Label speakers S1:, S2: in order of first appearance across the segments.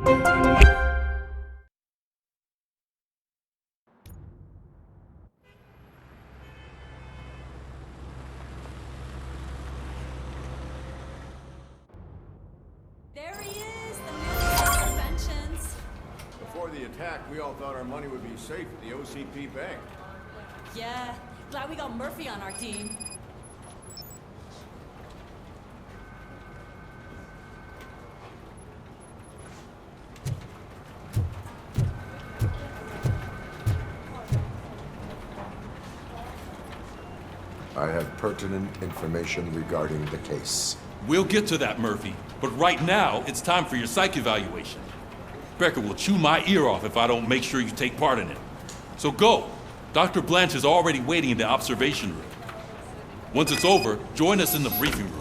S1: There he is, the new inventions.
S2: Before the attack, we all thought our money would be safe at the OCP bank.
S1: Yeah, glad we got Murphy on our team.
S3: I have pertinent information regarding the case.
S4: We'll get to that, Murphy. But right now, it's time for your psych evaluation. Becker will chew my ear off if I don't make sure you take part in it. So go. Dr. Blanche is already waiting in the observation room. Once it's over, join us in the briefing room.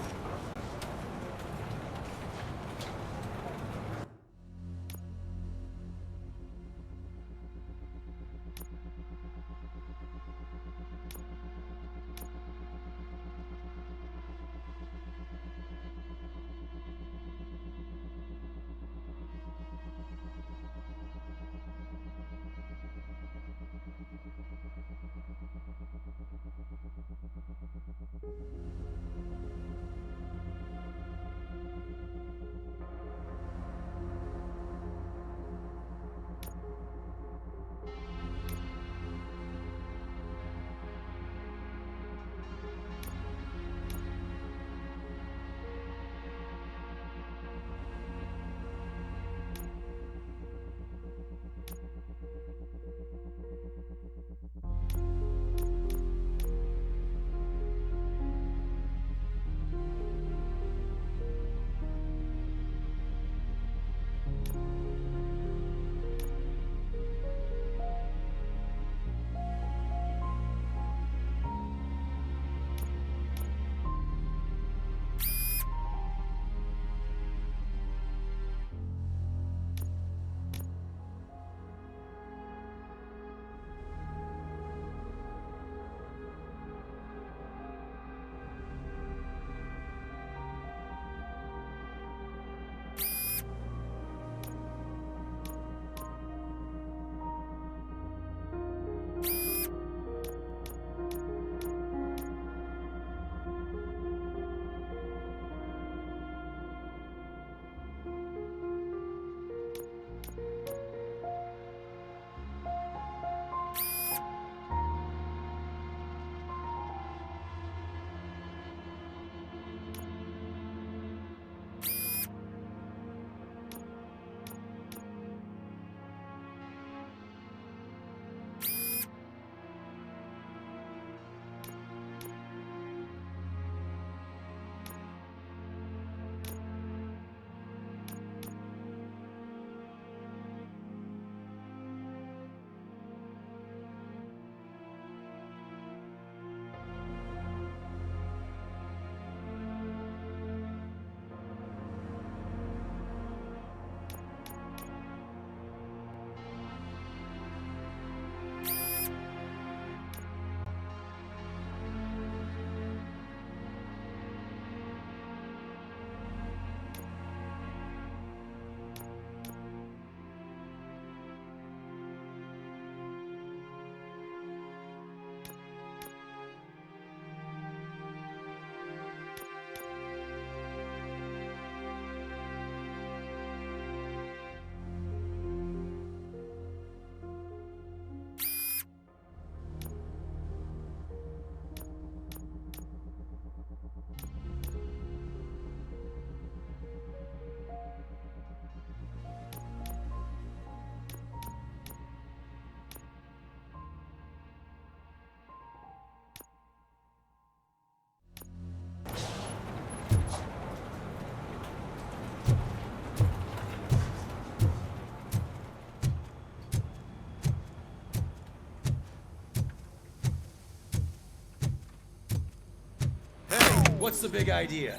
S5: What's the big idea?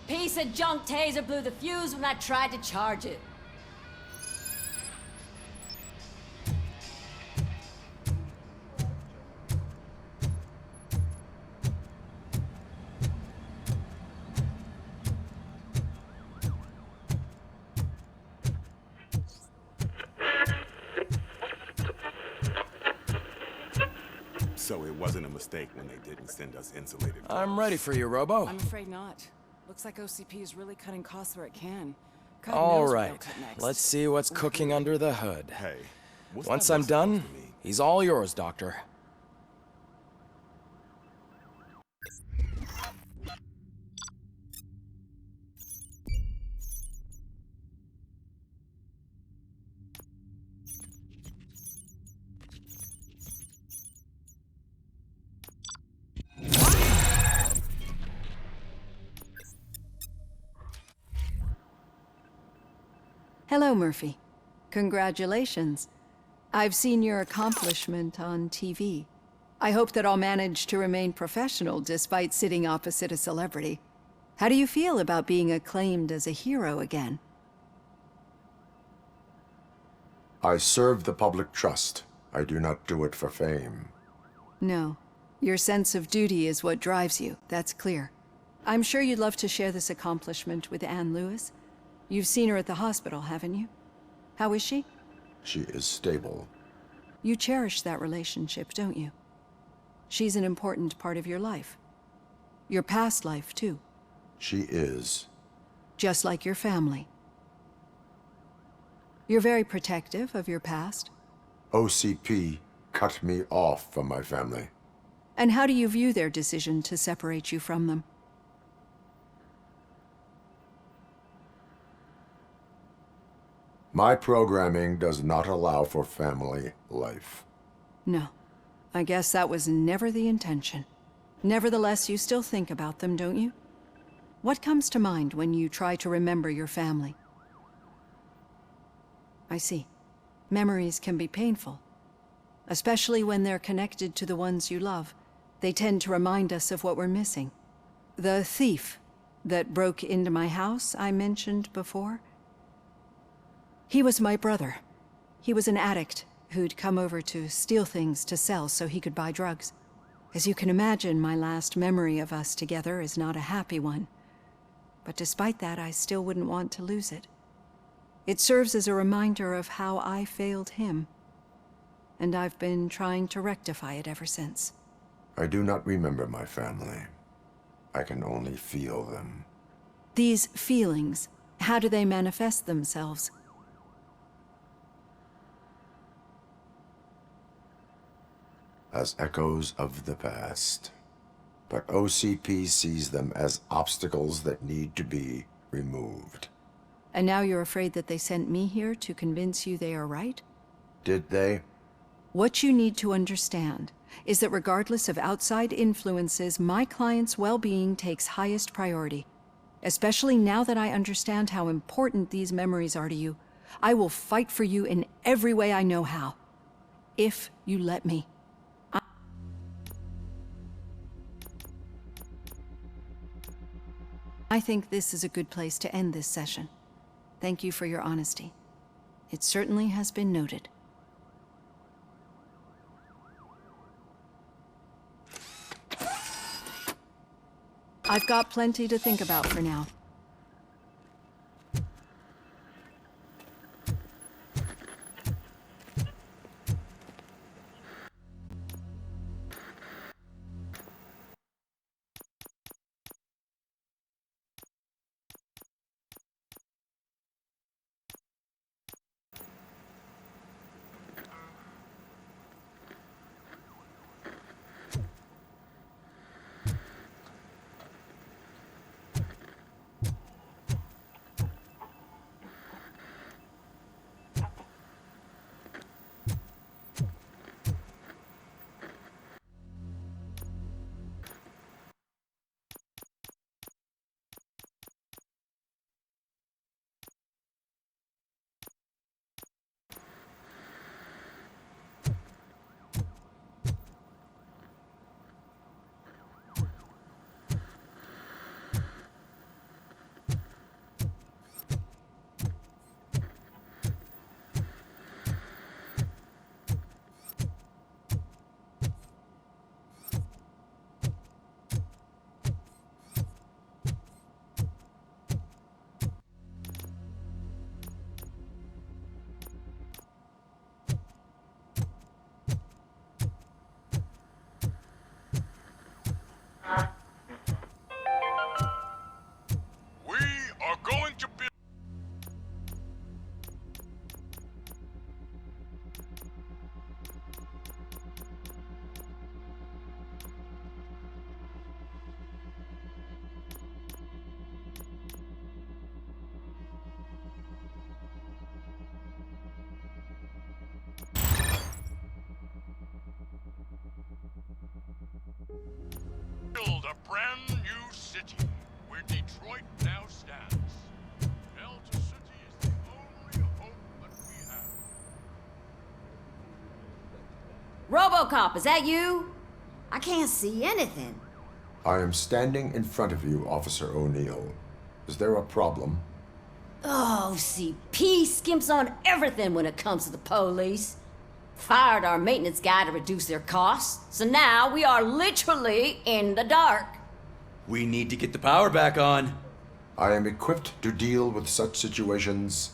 S1: Piece of junk taser blew the fuse when I tried to charge it.
S5: So it wasn't a mistake when they didn't send us insulated
S6: I'm
S5: clothes.
S6: ready for you, Robo.
S7: I'm afraid not. Looks like OCP is really cutting costs where it can. God
S6: All
S7: knows where
S6: right,
S7: they'll cut next.
S6: let's see what's cooking under the hood.
S5: Hey, what's
S6: Once
S5: that
S6: I'm
S5: look
S6: done,
S5: supposed to mean?
S6: he's all yours, Doctor.
S8: Hello, Murphy. Congratulations. I've seen your accomplishment on TV. I hope that I'll manage to remain professional despite sitting opposite a celebrity. How do you feel about being acclaimed as a hero again?
S3: I serve the public trust. I do not do it for fame.
S8: No. Your sense of duty is what drives you, that's clear. I'm sure you'd love to share this accomplishment with Anne Lewis. You've seen her at the hospital, haven't you? How is she?
S3: She is stable.
S8: You cherish that relationship, don't you? She's an important part of your life. Your past life, too.
S3: She is.
S8: Just like your family. You're very protective of your past.
S3: OCP cut me off from my family.
S8: And how do you view their decision to separate you from them?
S3: My programming does not allow for family life.
S8: No. I guess that was never the intention. Nevertheless, you still think about them, don't you? What comes to mind when you try to remember your family? I see. Memories can be painful. Especially when they're connected to the ones you love. They tend to remind us of what we're missing. The thief that broke into my house I mentioned before? He was my brother. He was an addict who'd come over to steal things to sell so he could buy drugs. As you can imagine, my last memory of us together is not a happy one. But despite that, I still wouldn't want to lose it. It serves as a reminder of how I failed him. And I've been trying to rectify it ever since.
S3: I do not remember my family. I can only feel them.
S8: These feelings, how do they manifest themselves?
S3: As echoes of the past. But OCP sees them as obstacles that need to be removed.
S8: And now you're afraid that they sent me here to convince you they are right?
S3: Did they?
S8: What you need to understand is that regardless of outside influences, my client's well-being takes highest priority. Especially now that I understand how important these memories are to you. I will fight for you in every way I know how. If you let me. I think this is a good place to end this session. Thank you for your honesty. It certainly has been noted. I've got plenty to think about for now.
S9: brand new city where Detroit now stands. Delta City is the only hope that we have.
S1: Robocop, is that you? I can't see anything.
S3: I am standing in front of you, Officer O'Neill. Is there a problem?
S1: Oh, OCP skimps on everything when it comes to the police. Fired our maintenance guy to reduce their costs, so now we are literally in the dark.
S10: We need to get the power back on.
S3: I am equipped to deal with such situations.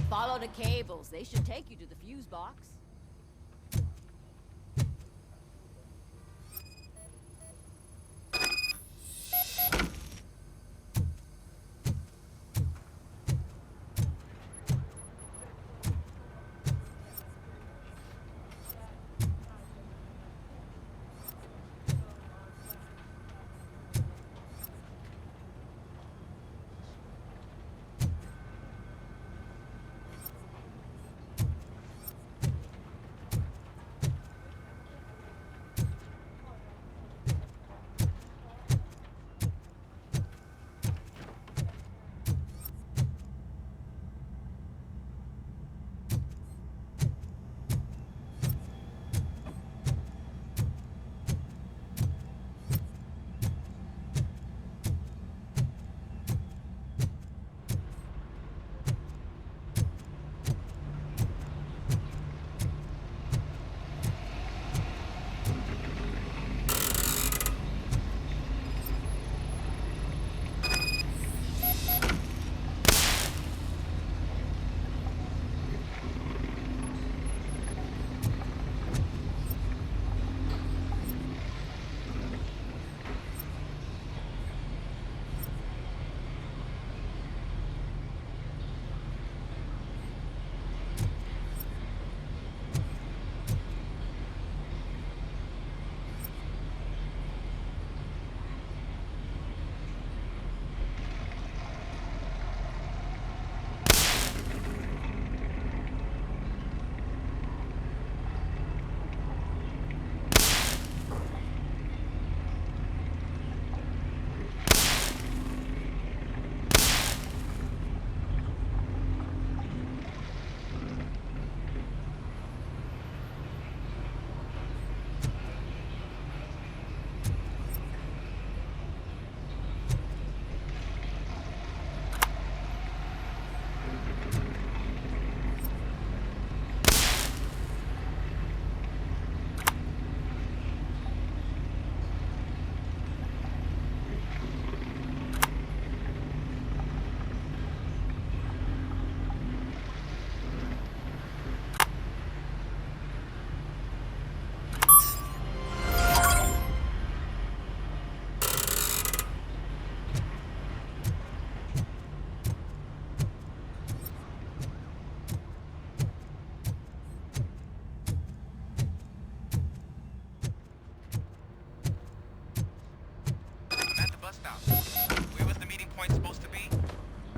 S1: Follow the cables. They should take you to the fuse box.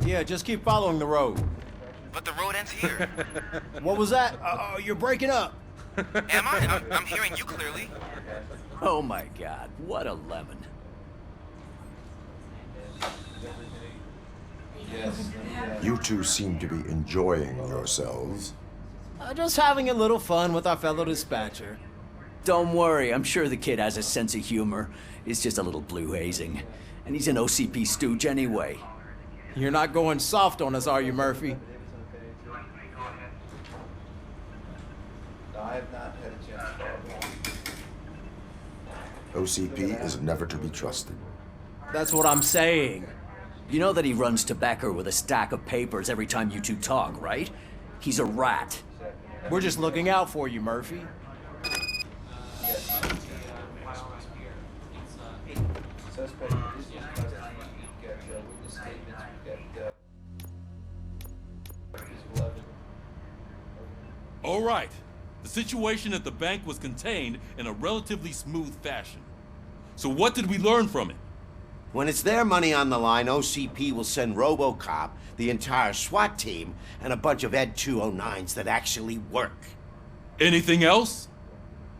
S11: Yeah, just keep following the road.
S12: But the road ends here.
S11: What was that? You're breaking up.
S12: Am I? I'm hearing you clearly.
S10: Oh my god, what a lemon.
S3: You two seem to be enjoying yourselves.
S11: Just having a little fun with our fellow dispatcher.
S10: Don't worry, I'm sure the kid has a sense of humor. It's just a little blue hazing. And he's an OCP stooge anyway.
S11: You're not going soft on us, are you, Murphy?
S3: OCP is never to be trusted.
S11: That's what I'm saying.
S10: You know that he runs to Becker with a stack of papers every time you two talk, right? He's a rat.
S11: We're just looking out for you, Murphy.
S4: All right. The situation at the bank was contained in a relatively smooth fashion. So what did we learn from it?
S13: When it's their money on the line, OCP will send Robocop, the entire SWAT team, and a bunch of Ed 209s that actually work.
S4: Anything else?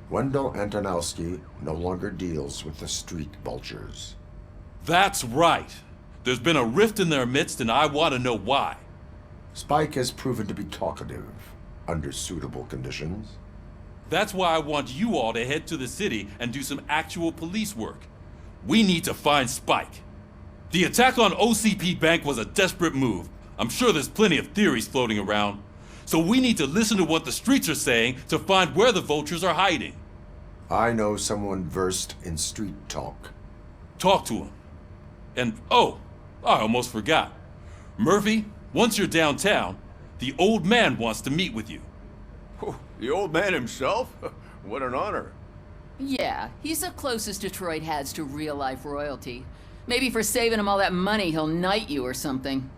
S3: Wendell Antonowski no longer deals with the street vultures.
S4: That's right. There's been a rift in their midst, and I want to know why.
S3: Spike has proven to be talkative under suitable conditions.
S4: That's why I want you all to head to the city and do some actual police work. We need to find Spike. The attack on OCP Bank was a desperate move. I'm sure there's plenty of theories floating around. So we need to listen to what the streets are saying to find where the vultures are hiding.
S3: I know someone versed in street talk.
S4: Talk to him. And, oh, I almost forgot. Murphy, once you're downtown, the old man wants to meet with you.
S2: Oh, the old man himself? What an honor.
S14: Yeah, he's the closest Detroit has to real-life royalty. Maybe for saving him all that money, he'll knight you or something.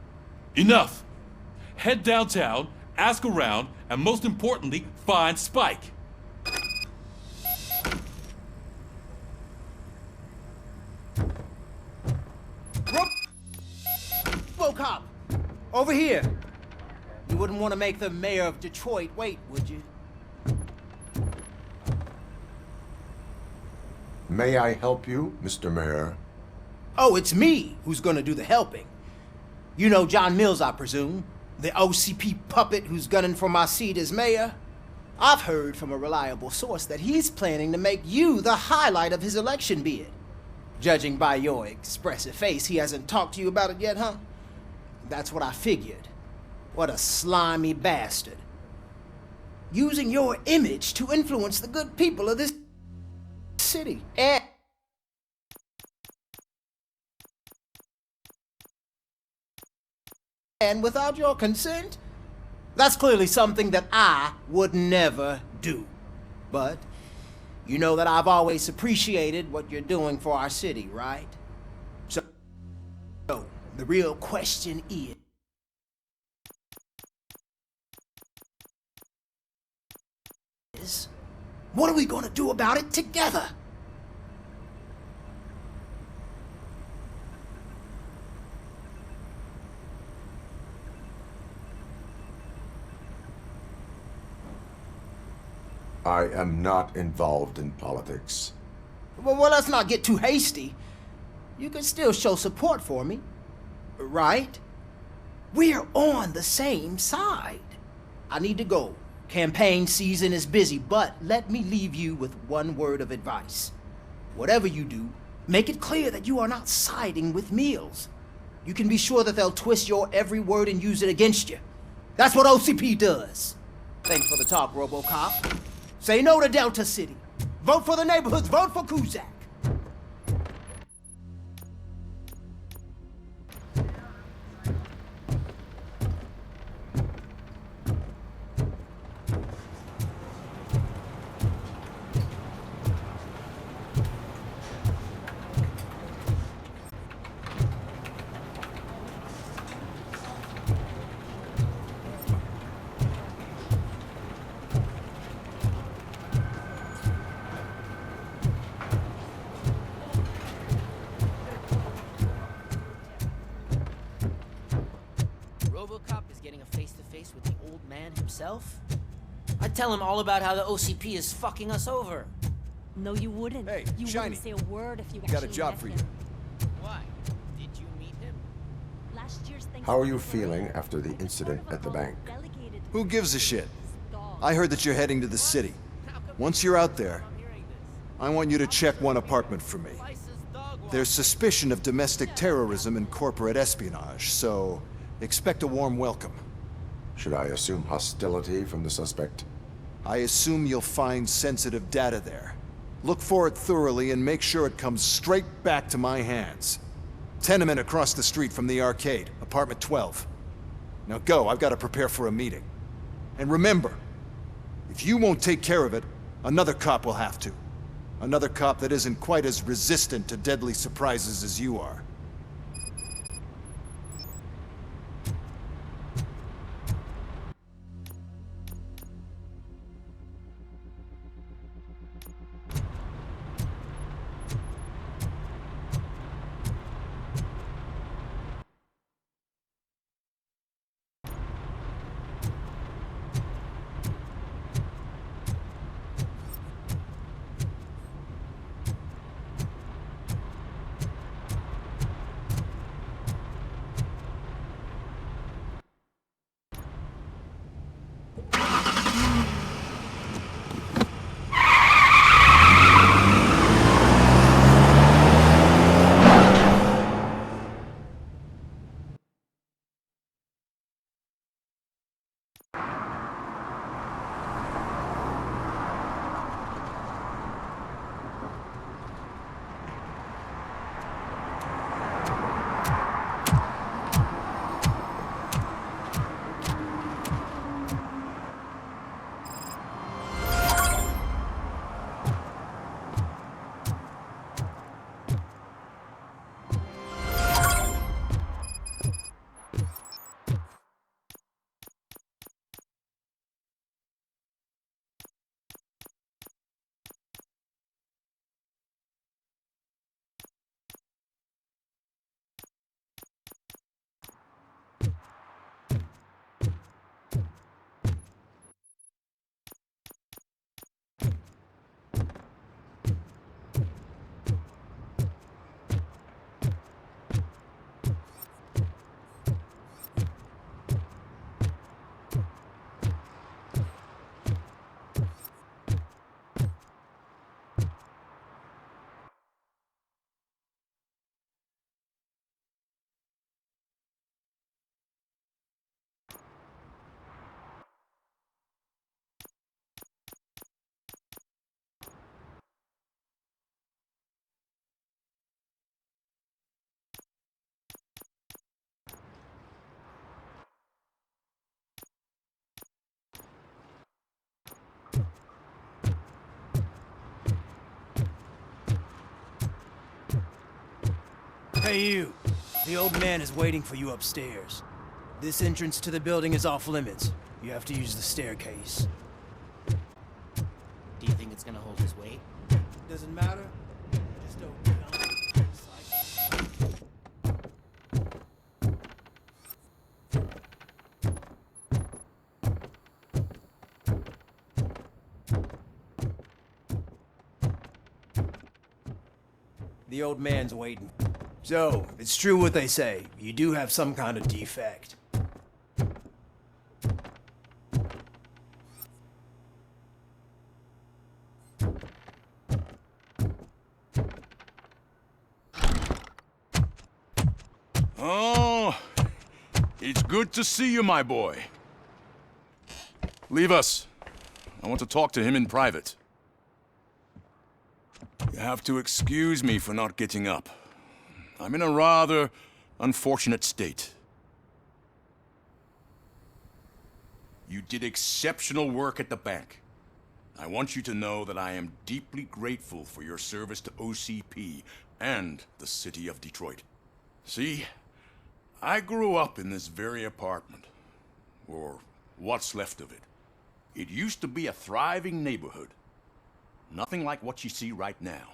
S4: Enough! Head downtown, ask around, and most importantly, find Spike.
S11: Robocop! Over here! You wouldn't want to make the mayor of Detroit wait, would you?
S3: May I help you, Mr. Mayor?
S11: Oh, it's me who's gonna do the helping. You know John Mills, I presume? The OCP puppet who's gunning for my seat as mayor? I've heard from a reliable source that he's planning to make you the highlight of his election bid. Judging by your expressive face, he hasn't talked to you about it yet, huh? That's what I figured. What a slimy bastard. Using your image to influence the good people of this city. And without your consent? That's clearly something that I would never do. But you know that I've always appreciated what you're doing for our city, right? So the real question is, what are we gonna do about it together?
S3: I am not involved in politics.
S11: Well, let's not get too hasty. You can still show support for me, right? We're on the same side. I need to go. Campaign season is busy, but let me leave you with one word of advice. Whatever you do, make it clear that you are not siding with Mills. You can be sure that they'll twist your every word and use it against you. That's what OCP does. Thanks for the talk, Robocop. Say no to Delta City. Vote for the neighborhoods. Vote for Kuzak.
S15: Robocop is getting a face-to-face with the old man himself? I'd tell him all about how the OCP is fucking us over.
S16: No, you wouldn't.
S6: Hey,
S16: you
S6: Shiny.
S16: wouldn't say a word if you
S6: Got a
S16: actually
S6: job
S16: met
S6: for you.
S16: him.
S15: Why? Did you meet him?
S16: Last year's
S3: How are you feeling after the incident at the bank?
S17: Who gives a shit? I heard that you're heading to the city. Once you're out there, I want you to check one apartment for me. There's suspicion of domestic terrorism and corporate espionage, so expect a warm welcome.
S3: Should I assume hostility from the suspect?
S17: I assume you'll find sensitive data there. Look for it thoroughly and make sure it comes straight back to my hands. Tenement across the street from the arcade, apartment 12. Now go, I've got to prepare for a meeting. And remember, if you won't take care of it, another cop will have to. Another cop that isn't quite as resistant to deadly surprises as you are.
S11: Hey, you. The old man is waiting for you upstairs. This entrance to the building is off limits. You have to use the staircase.
S15: Do you think it's gonna hold his weight?
S11: Doesn't matter. Just don't jump. The old man's waiting. So, it's true what they say. You do have some kind of defect.
S18: Oh, it's good to see you, my boy. Leave us. I want to talk to him in private. You have to excuse me for not getting up. I'm in a rather unfortunate state. You did exceptional work at the bank. I want you to know that I am deeply grateful for your service to OCP and the city of Detroit. See, I grew up in this very apartment, or what's left of it. It used to be a thriving neighborhood. Nothing like what you see right now.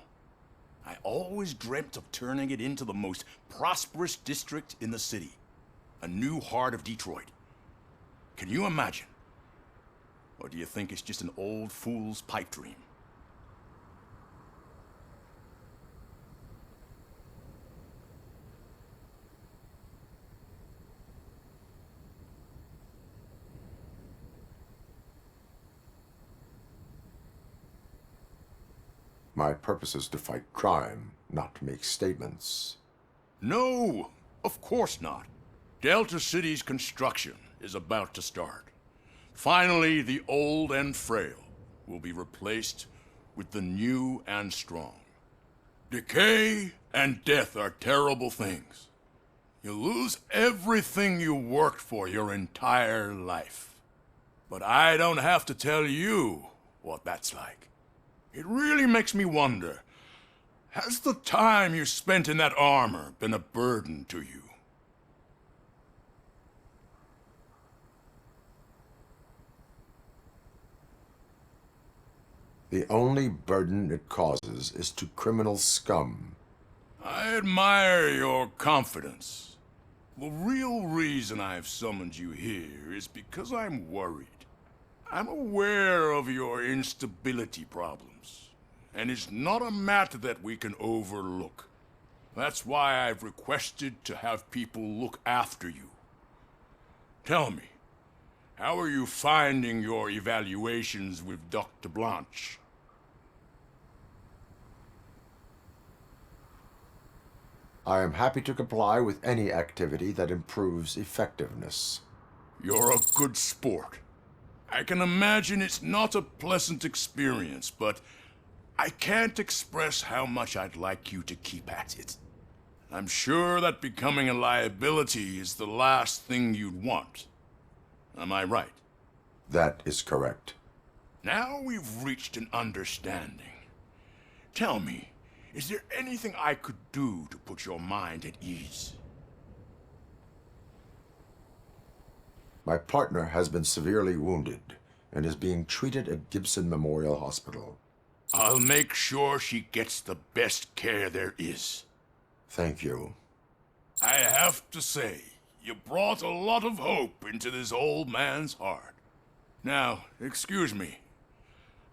S18: I always dreamt of turning it into the most prosperous district in the city. A new heart of Detroit. Can you imagine? Or do you think it's just an old fool's pipe dream?
S3: My purpose is to fight crime, not to make statements.
S18: No, of course not. Delta City's construction is about to start. Finally, the old and frail will be replaced with the new and strong. Decay and death are terrible things. You lose everything you worked for your entire life. But I don't have to tell you what that's like. It really makes me wonder, has the time you spent in that armor been a burden to you?
S3: The only burden it causes is to criminal scum.
S18: I admire your confidence. The real reason I've summoned you here is because I'm worried. I'm aware of your instability problems, and it's not a matter that we can overlook. That's why I've requested to have people look after you. Tell me, how are you finding your evaluations with Dr. Blanche?
S3: I am happy to comply with any activity that improves effectiveness.
S18: You're a good sport. I can imagine it's not a pleasant experience, but I can't express how much I'd like you to keep at it. I'm sure that becoming a liability is the last thing you'd want. Am I right?
S3: That is correct.
S18: Now we've reached an understanding. Tell me, is there anything I could do to put your mind at ease?
S3: My partner has been severely wounded and is being treated at Gibson Memorial Hospital.
S18: I'll make sure she gets the best care there is.
S3: Thank you.
S18: I have to say, you brought a lot of hope into this old man's heart. Now, excuse me.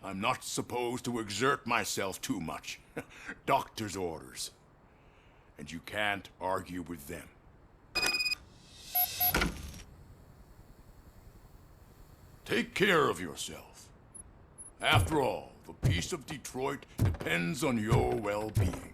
S18: I'm not supposed to exert myself too much. Doctor's orders. And you can't argue with them. Take care of yourself. After all, the peace of Detroit depends on your well-being.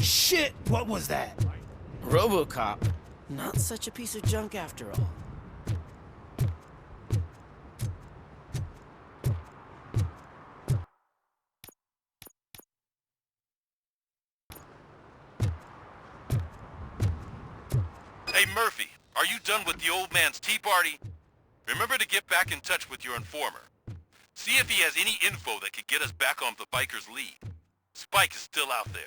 S11: shit! What was that?
S15: Robocop. Not such a piece of junk after all.
S4: Hey, Murphy, are you done with the old man's tea party? Remember to get back in touch with your informer. See if he has any info that could get us back on the biker's lead. Spike is still out there.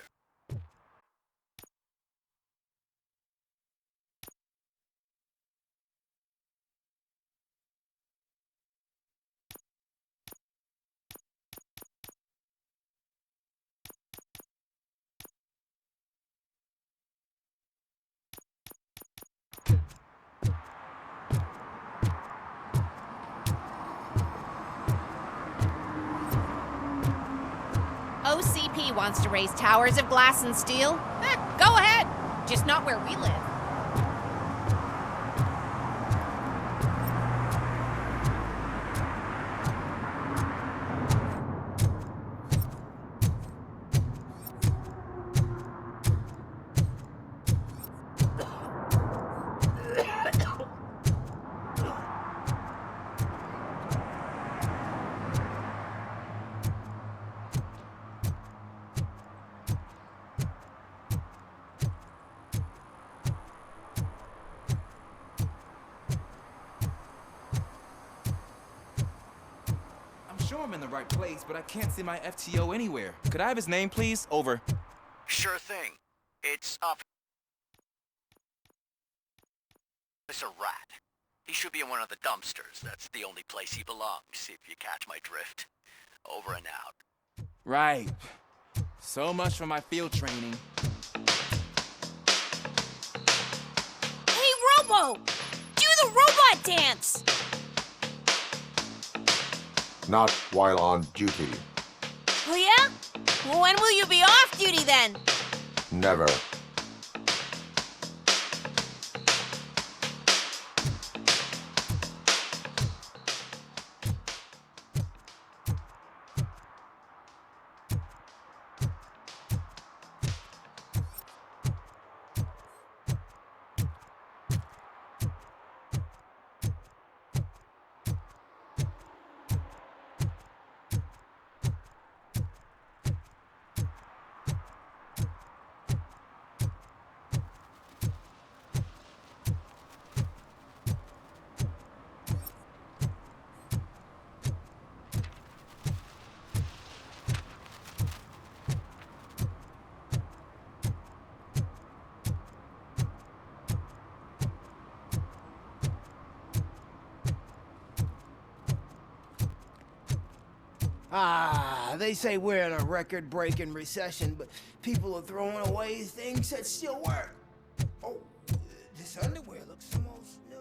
S19: OCP wants to raise towers of glass and steel? Go ahead. Just not where we live.
S20: Sure I'm in the right place, but I can't see my FTO anywhere. Could I have his name, please? Over.
S10: Sure thing. It's up. It's a rat. He should be in one of the dumpsters. That's the only place he belongs, if you catch my drift. Over and out.
S20: Right. So much for my field training.
S19: Hey, Robo! Do the robot dance!
S3: Not while on duty.
S19: Oh, yeah? Well, when will you be off duty then?
S3: Never.
S11: They say we're in a record-breaking recession, but people are throwing away things that still work. Oh, this underwear looks almost new.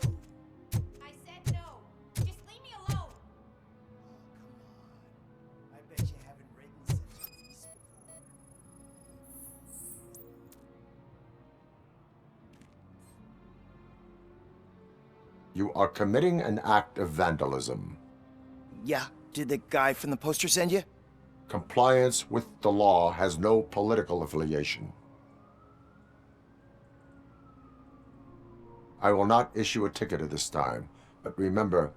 S19: I said no. Just leave me alone.
S11: I bet you haven't ridden such a beast before.
S3: You are committing an act of vandalism.
S11: Yeah, did the guy from the poster send you?
S3: Compliance with the law has no political affiliation. I will not issue a ticket at this time, but remember,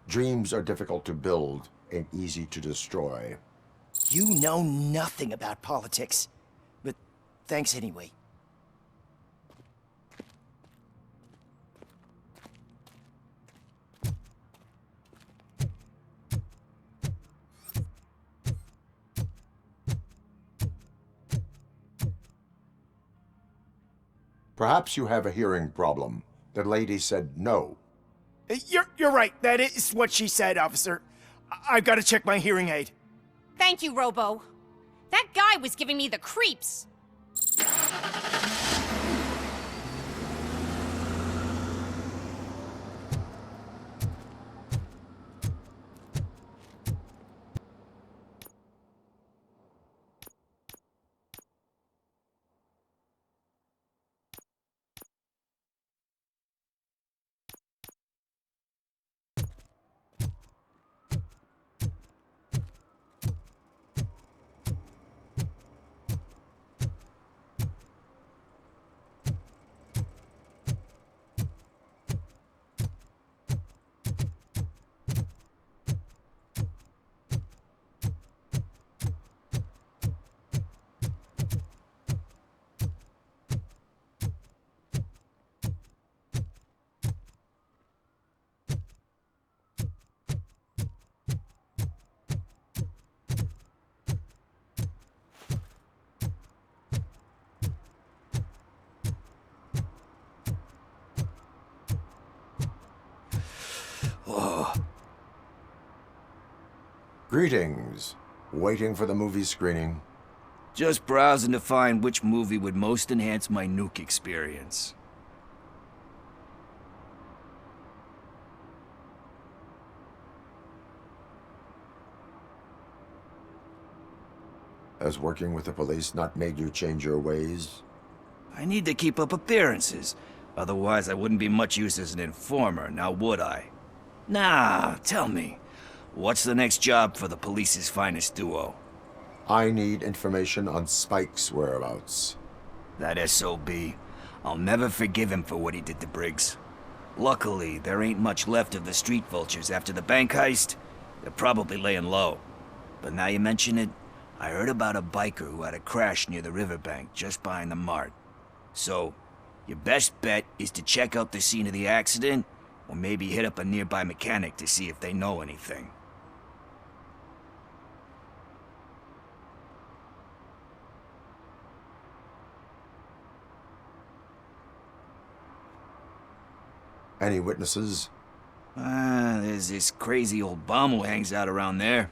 S3: dreams are difficult to build and easy to destroy.
S11: You know nothing about politics, but thanks anyway.
S3: Perhaps you have a hearing problem. The lady said no.
S11: You're right. That is what she said, officer. I've got to check my hearing aid.
S19: Thank you, Robo. That guy was giving me the creeps.
S3: Greetings. Waiting for the movie screening.
S21: Just browsing to find which movie would most enhance my nuke experience.
S3: Has working with the police not made you change your ways?
S21: I need to keep up appearances. Otherwise, I wouldn't be much use as an informer, now would I? Nah, tell me. What's the next job for the police's finest duo?
S3: I need information on Spike's whereabouts.
S21: That SOB. I'll never forgive him for what he did to Briggs. Luckily, there ain't much left of the street vultures after the bank heist. They're probably laying low. But now you mention it, I heard about a biker who had a crash near the riverbank just behind the mart. So, your best bet is to check out the scene of the accident, or maybe hit up a nearby mechanic to see if they know anything.
S3: Any witnesses?
S21: There's this crazy old bum who hangs out around there.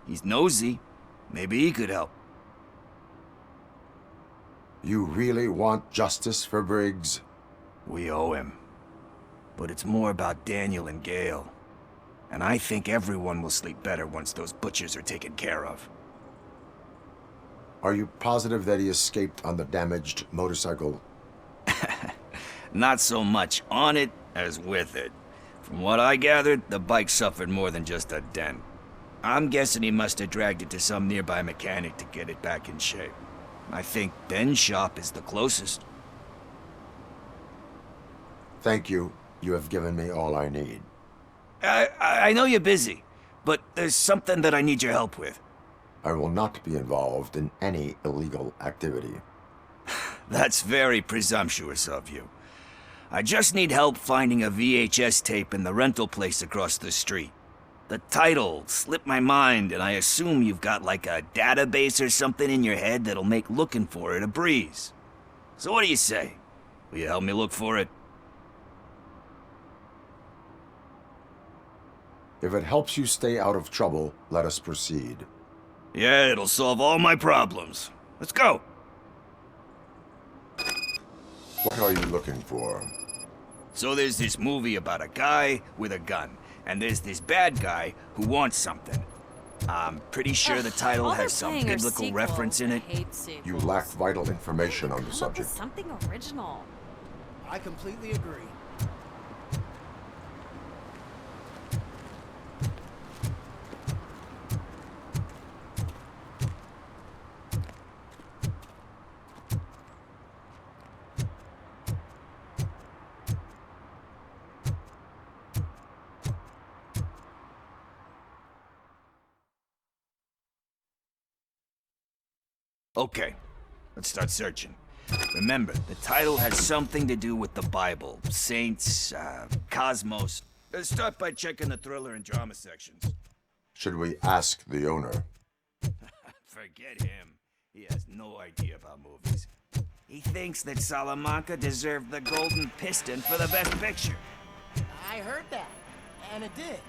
S21: He's nosy. Maybe he could help.
S3: You really want justice for Briggs?
S21: We owe him. But it's more about Daniel and Gale. And I think everyone will sleep better once those butchers are taken care of.
S3: Are you positive that he escaped on the damaged motorcycle?
S21: Not so much on it as with it. From what I gathered, the bike suffered more than just a dent. I'm guessing he must have dragged it to some nearby mechanic to get it back in shape. I think Ben's shop is the closest.
S3: Thank you. You have given me all I need.
S21: I know you're busy, but there's something that I need your help with.
S3: I will not be involved in any illegal activity.
S21: That's very presumptuous of you. I just need help finding a VHS tape in the rental place across the street. The title slipped my mind, and I assume you've got like a database or something in your head that'll make looking for it a breeze. So what do you say? Will you help me look for it?
S3: If it helps you stay out of trouble, let us proceed.
S21: Yeah, it'll solve all my problems. Let's go!
S3: What are you looking for?
S21: So there's this movie about a guy with a gun, and there's this bad guy who wants something. I'm pretty sure the title
S16: all they're
S21: has some
S16: playing are
S21: biblical
S16: sequels.
S21: reference in it.
S16: I hate sequels.
S3: You lack vital information on the
S16: Come up with
S3: subject.
S16: something original.
S11: I completely agree.
S21: Okay, let's start searching. Remember, the title has something to do with the Bible, saints, cosmos. Let's start by checking the thriller and drama sections.
S3: Should we ask the owner?
S21: Forget him. He has no idea about movies. He thinks that Salamanca deserved the Golden Piston for the Best Picture.
S11: I heard that, and it did.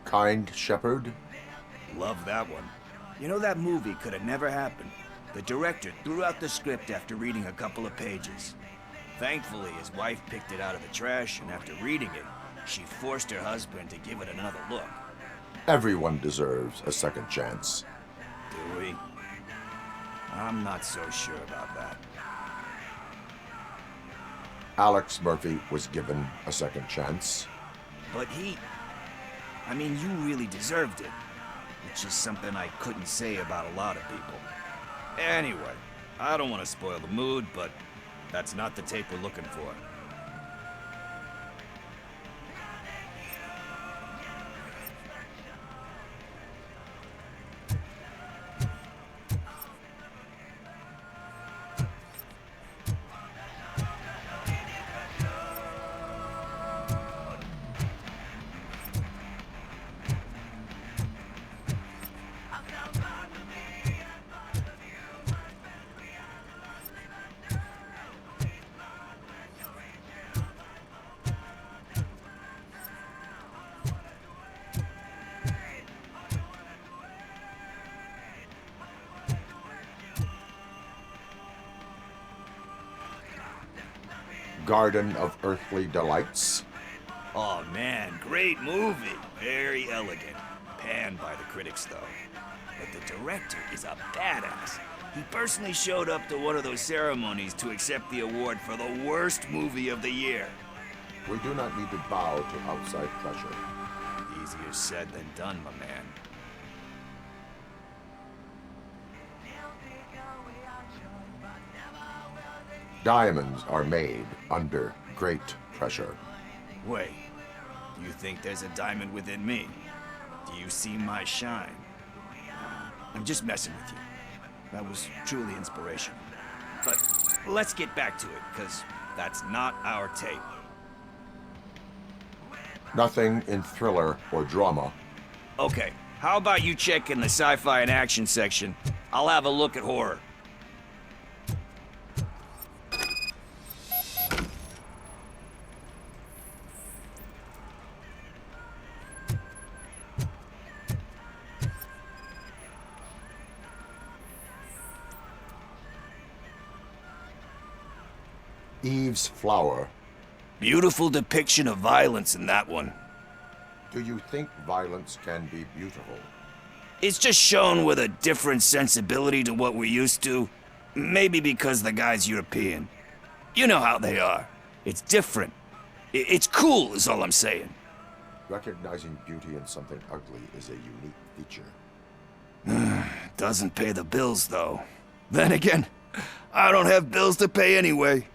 S3: Kind Shepherd?
S21: Love that one. You know, that movie could have never happened. The director threw out the script after reading a couple of pages. Thankfully, his wife picked it out of the trash, and after reading it, she forced her husband to give it another look.
S3: Everyone deserves a second chance.
S21: Do we? I'm not so sure about that.
S3: Alex Murphy was given a second chance.
S21: But I mean, you really deserved it. Which is something I couldn't say about a lot of people. Anyway, I don't want to spoil the mood, but that's not the tape we're looking for.
S3: Garden of Earthly Delights.
S21: Oh man, great movie. Very elegant. Panned by the critics though. But the director is a badass. He personally showed up to one of those ceremonies to accept the award for the worst movie of the year.
S3: We do not need to bow to outside pressure.
S21: Easier said than done, my man.
S3: Diamonds are made under great pressure.
S21: Wait, do you think there's a diamond within me? Do you see my shine? I'm just messing with you. That was truly inspirational. But let's get back to it, because that's not our tape.
S3: Nothing in thriller or drama.
S21: Okay, how about you check in the sci-fi and action section? I'll have a look at horror.
S3: Eve's Flower.
S21: Beautiful depiction of violence in that one.
S3: Do you think violence can be beautiful?
S21: It's just shown with a different sensibility to what we're used to. Maybe because the guy's European. You know how they are. It's different. It's cool is all I'm saying.
S3: Recognizing beauty in something ugly is a unique feature.
S21: Doesn't pay the bills, though. Then again, I don't have bills to pay anyway.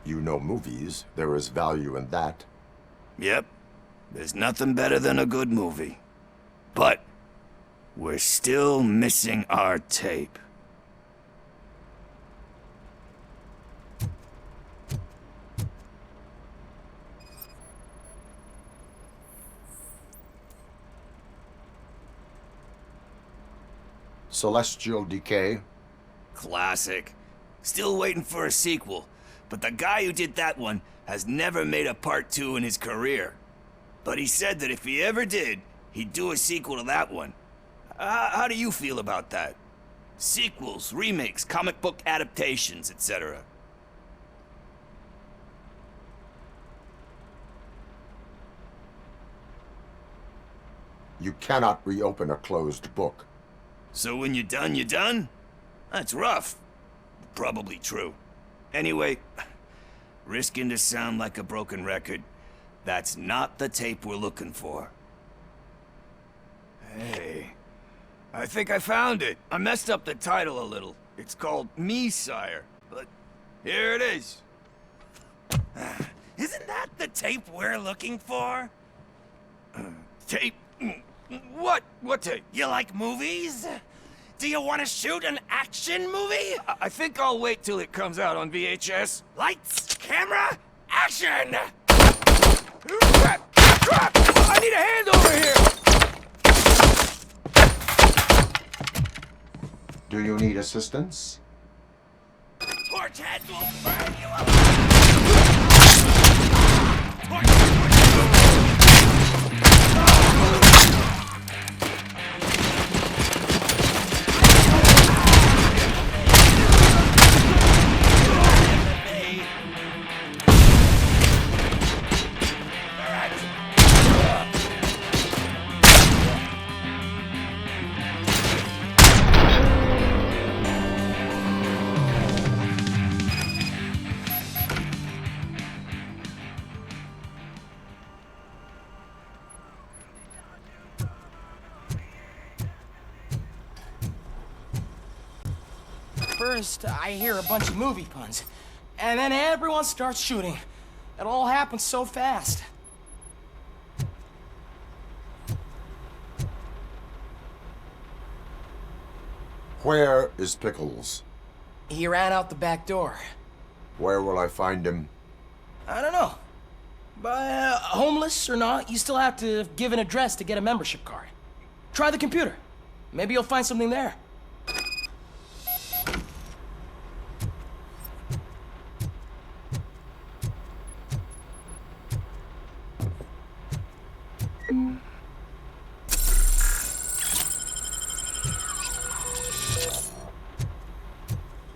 S3: You know movies. There is value in that.
S21: Yep. There's nothing better than a good movie. But we're still missing our tape.
S3: Celestial Decay.
S21: Classic. Still waiting for a sequel. But the guy who did that one has never made a part 2 in his career. But he said that if he ever did, he'd do a sequel to that one. How do you feel about that? Sequels, remakes, comic book adaptations, etc.
S3: You cannot reopen a closed book.
S21: So when you're done, you're done? That's rough. Probably true. Anyway, risking to sound like a broken record, that's not the tape we're looking for. Hey, I think I found it. I messed up the title a little. It's called Me, Sire, but here it is.
S7: Isn't that the tape we're looking for?
S21: Tape? What? What tape?
S7: You like movies? Do you want to shoot an action movie?
S21: I think I'll wait till it comes out on VHS.
S7: Lights, camera, action!
S21: Crap! Crap! I need a hand over here!
S3: Do you need assistance?
S7: Torch heads will burn you alive!
S15: First, I hear a bunch of movie puns, and then everyone starts shooting. It all happens so fast.
S3: Where is Pickles?
S15: He ran out the back door.
S3: Where will I find him?
S15: I don't know. But homeless or not, you still have to give an address to get a membership card. Try the computer. Maybe you'll find something there.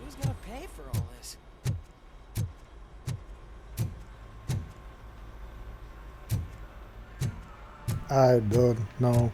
S15: Who's gonna pay for all this?
S5: I don't know.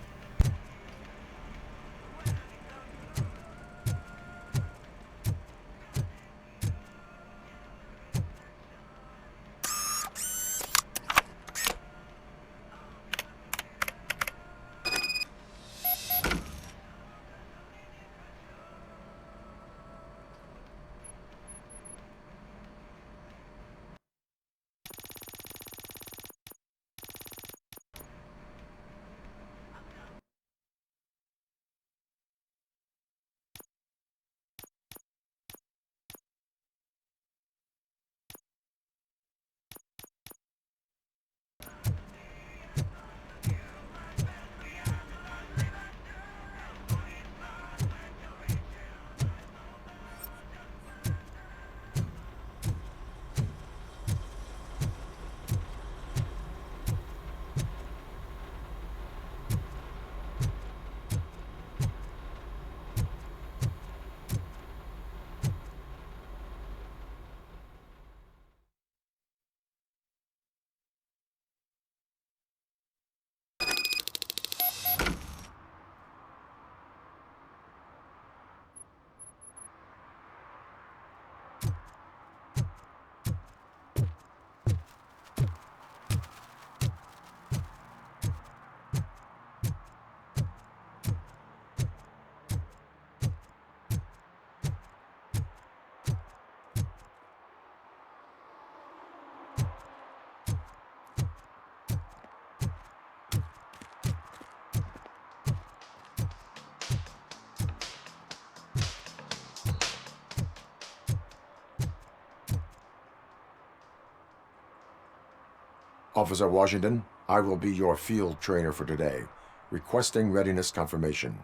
S3: Officer Washington, I will be your field trainer for today. Requesting readiness confirmation.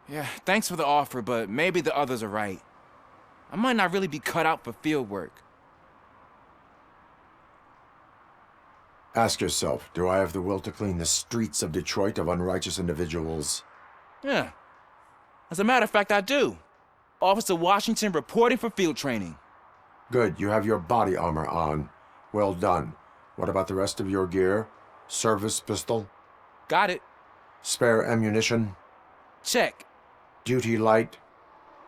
S20: Yeah, thanks for the offer, but maybe the others are right. I might not really be cut out for field work.
S3: Ask yourself, do I have the will to clean the streets of Detroit of unrighteous individuals?
S20: Yeah. As a matter of fact, I do. Officer Washington reporting for field training.
S3: Good, you have your body armor on. Well done. What about the rest of your gear? Service pistol?
S20: Got it.
S3: Spare ammunition?
S20: Check.
S3: Duty light?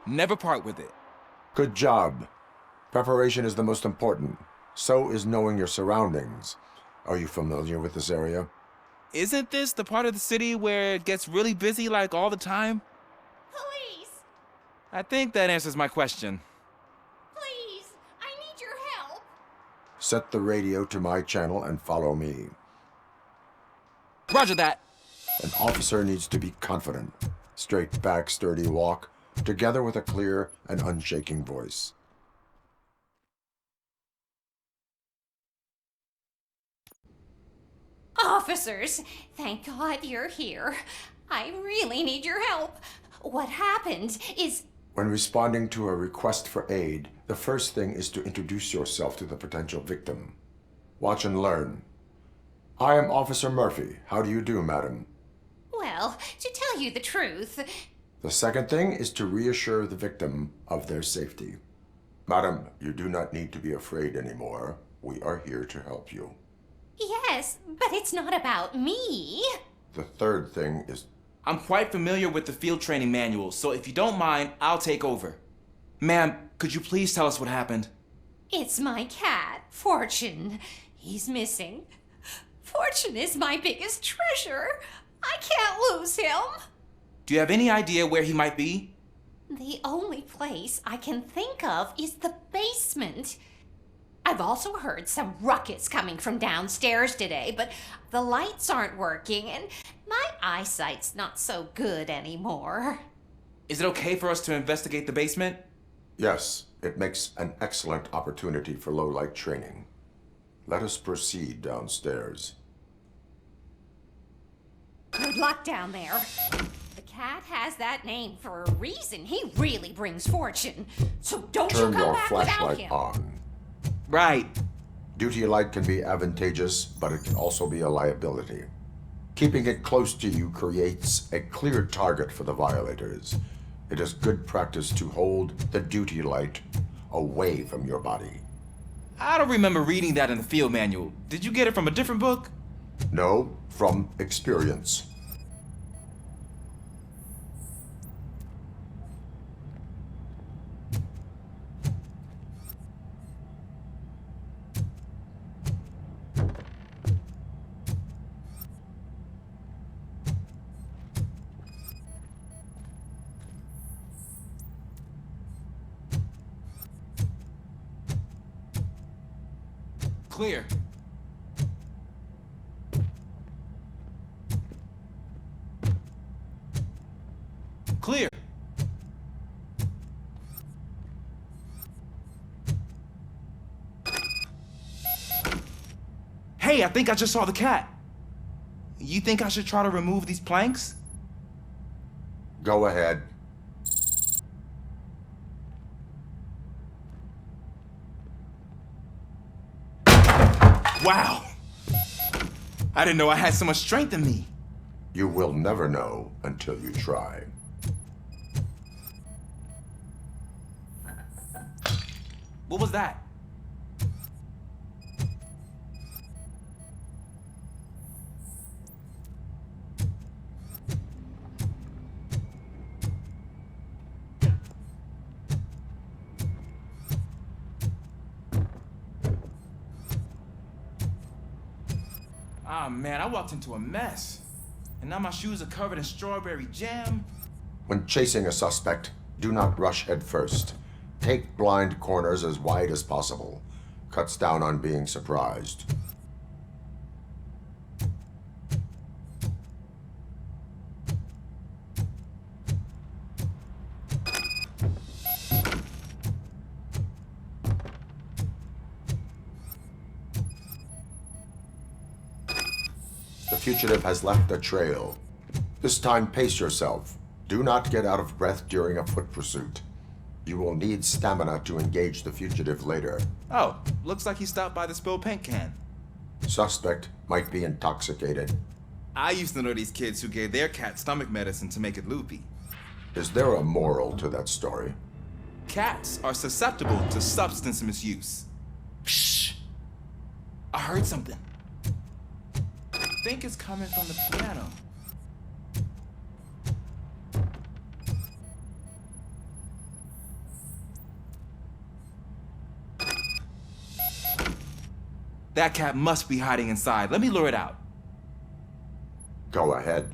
S20: Never part with it.
S3: Good job. Preparation is the most important. So is knowing your surroundings. Are you familiar with this area?
S20: Isn't this the part of the city where it gets really busy like all the time?
S19: Police!
S20: I think that answers my question.
S19: Please! I need your help!
S3: Set the radio to my channel and follow me.
S20: Roger that.
S3: An officer needs to be confident. Straight back, sturdy walk, together with a clear and unshaking voice.
S19: Officers, thank God you're here. I really need your help. What happened is...
S3: When responding to a request for aid, the first thing is to introduce yourself to the potential victim. Watch and learn. I am Officer Murphy. How do you do, madam?
S19: Well, to tell you the truth...
S3: The second thing is to reassure the victim of their safety. Madam, you do not need to be afraid anymore. We are here to help you.
S19: Yes, but it's not about me.
S3: The third thing is...
S20: I'm quite familiar with the field training manual, so if you don't mind, I'll take over. Ma'am, could you please tell us what happened?
S19: It's my cat, Fortune. He's missing. Fortune is my biggest treasure. I can't lose him.
S20: Do you have any idea where he might be?
S19: The only place I can think of is the basement. I've also heard some ruckus coming from downstairs today, but the lights aren't working and my eyesight's not so good anymore.
S20: Is it okay for us to investigate the basement?
S3: Yes, it makes an excellent opportunity for low-light training. Let us proceed downstairs.
S19: Good luck down there. The cat has that name for a reason. He really brings fortune. So don't you
S3: Turn
S19: come
S3: your
S19: back without
S3: flashlight
S19: him.
S3: on.
S20: Right.
S3: Duty light can be advantageous, but it can also be a liability. Keeping it close to you creates a clear target for the violators. It is good practice to hold the duty light away from your body.
S20: I don't remember reading that in the field manual. Did you get it from a different book?
S3: No, from experience.
S20: Clear. Clear. Hey, I think I just saw the cat. You think I should try to remove these planks?
S3: Go ahead.
S20: Wow. I didn't know I had so much strength in me.
S3: You will never know until you try.
S20: What was that? Ah, man, I walked into a mess. And now my shoes are covered in strawberry jam.
S3: When chasing a suspect, do not rush head first. Take blind corners as wide as possible. Cuts down on being surprised. The fugitive has left a trail. This time, pace yourself. Do not get out of breath during a foot pursuit. You will need stamina to engage the fugitive later.
S20: Oh, looks like he stopped by the spilled paint can.
S3: Suspect might be intoxicated.
S20: I used to know these kids who gave their cat stomach medicine to make it loopy.
S3: Is there a moral to that story?
S20: Cats are susceptible to substance misuse. Shh! I heard something. I think it's coming from the piano. That cat must be hiding inside. Let me lure it out.
S3: Go ahead.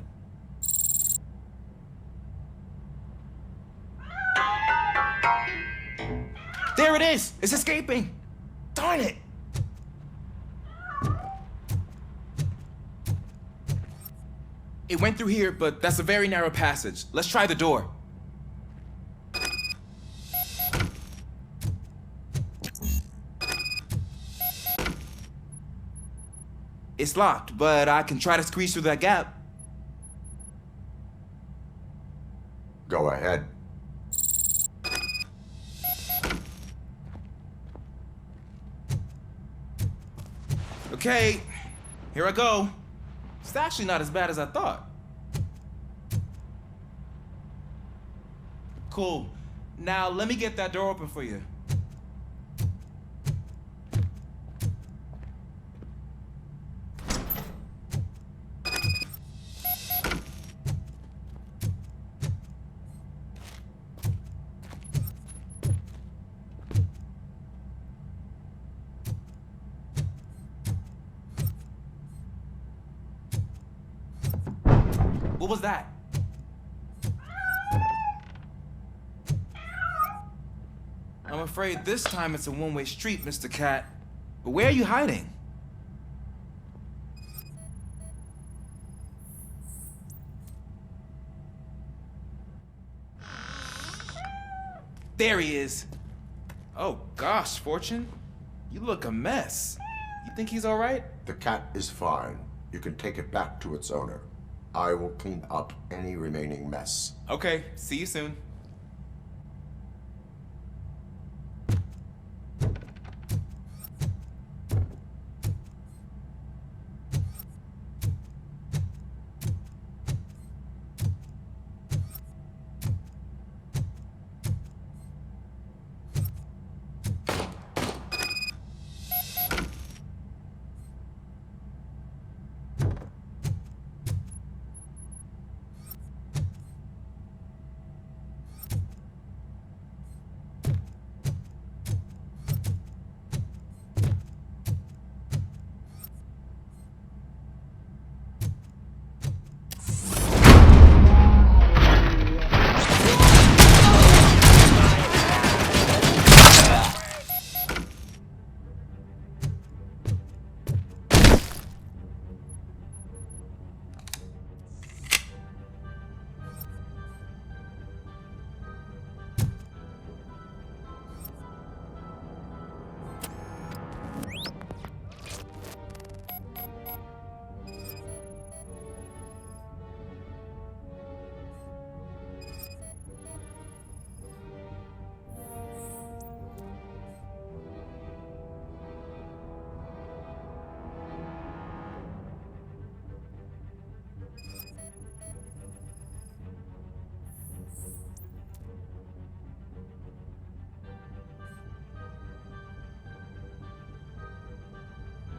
S20: There it is! It's escaping! Darn it! It went through here, but that's a very narrow passage. Let's try the door. It's locked, but I can try to squeeze through that gap.
S3: Go ahead.
S20: Okay, here I go. It's actually not as bad as I thought. Cool. Now let me get that door open for you. What was that? I'm afraid this time it's a one-way street, Mr. Cat. But where are you hiding? There he is. Oh gosh, Fortune. You look a mess. You think he's all right?
S3: The cat is fine. You can take it back to its owner. I will clean up any remaining mess.
S20: Okay, see you soon.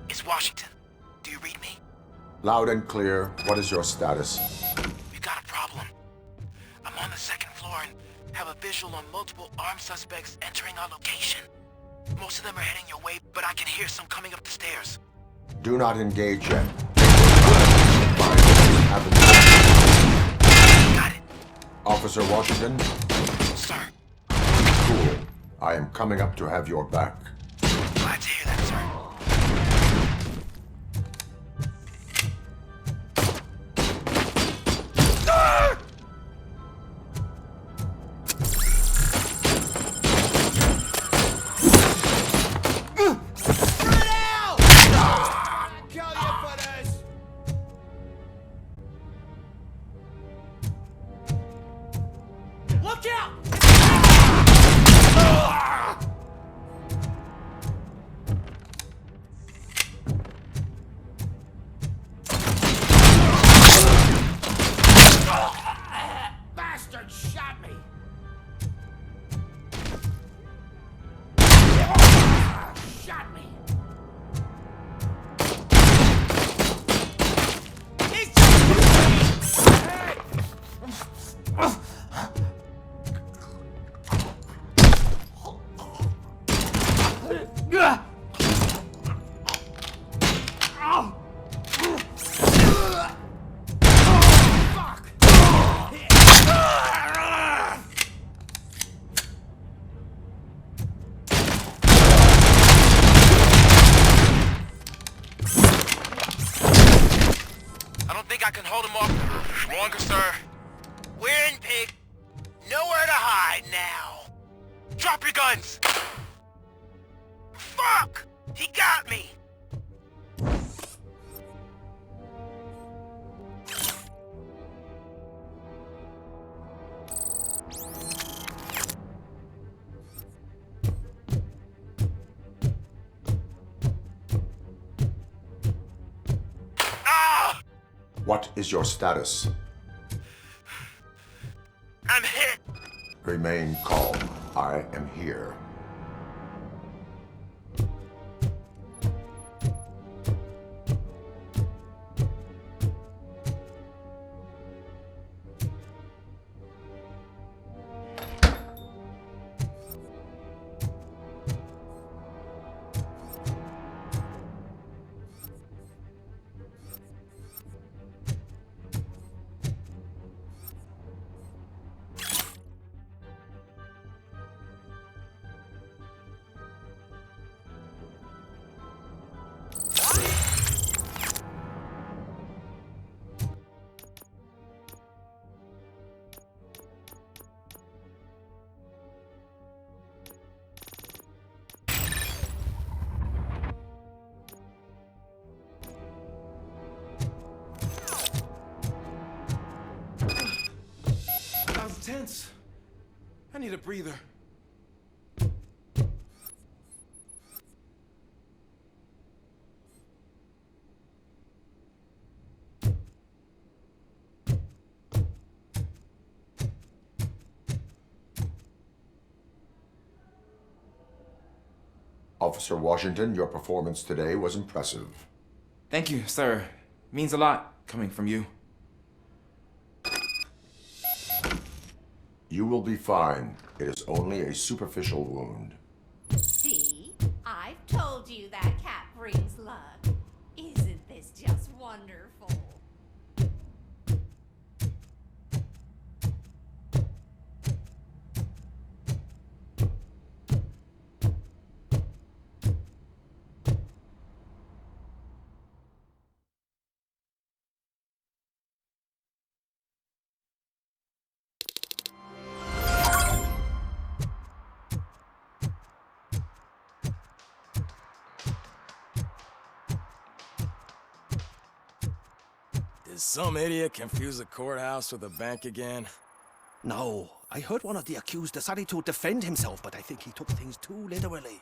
S10: It's Washington. Do you read me?
S3: Loud and clear. What is your status?
S10: We've got a problem. I'm on the second floor and have a visual on multiple armed suspects entering our location. Most of them are heading your way, but I can hear some coming up the stairs.
S3: Do not engage yet.
S10: Got it.
S3: Officer Washington?
S10: Sir.
S3: Cool. I am coming up to have your back.
S10: Glad to hear that, sir.
S7: Look out! Bastard shot me! Shot me! He's
S10: I don't think I can hold him off longer, sir. We're in, pig. Nowhere to hide now. Drop your guns. Fuck! He got me.
S3: What is your status?
S10: I'm hit.
S3: Remain calm. I am here.
S20: need a breather.
S3: Officer Washington, your performance today was impressive.
S20: Thank you, sir. Means a lot coming from you.
S3: You will be fine. It is only a superficial wound.
S19: See? I've told you that cat brings luck. Isn't this just wonderful?
S6: Did some idiot confuse a courthouse with a bank again?
S7: No, I heard one of the accused decided to defend himself, but I think he took things too literally.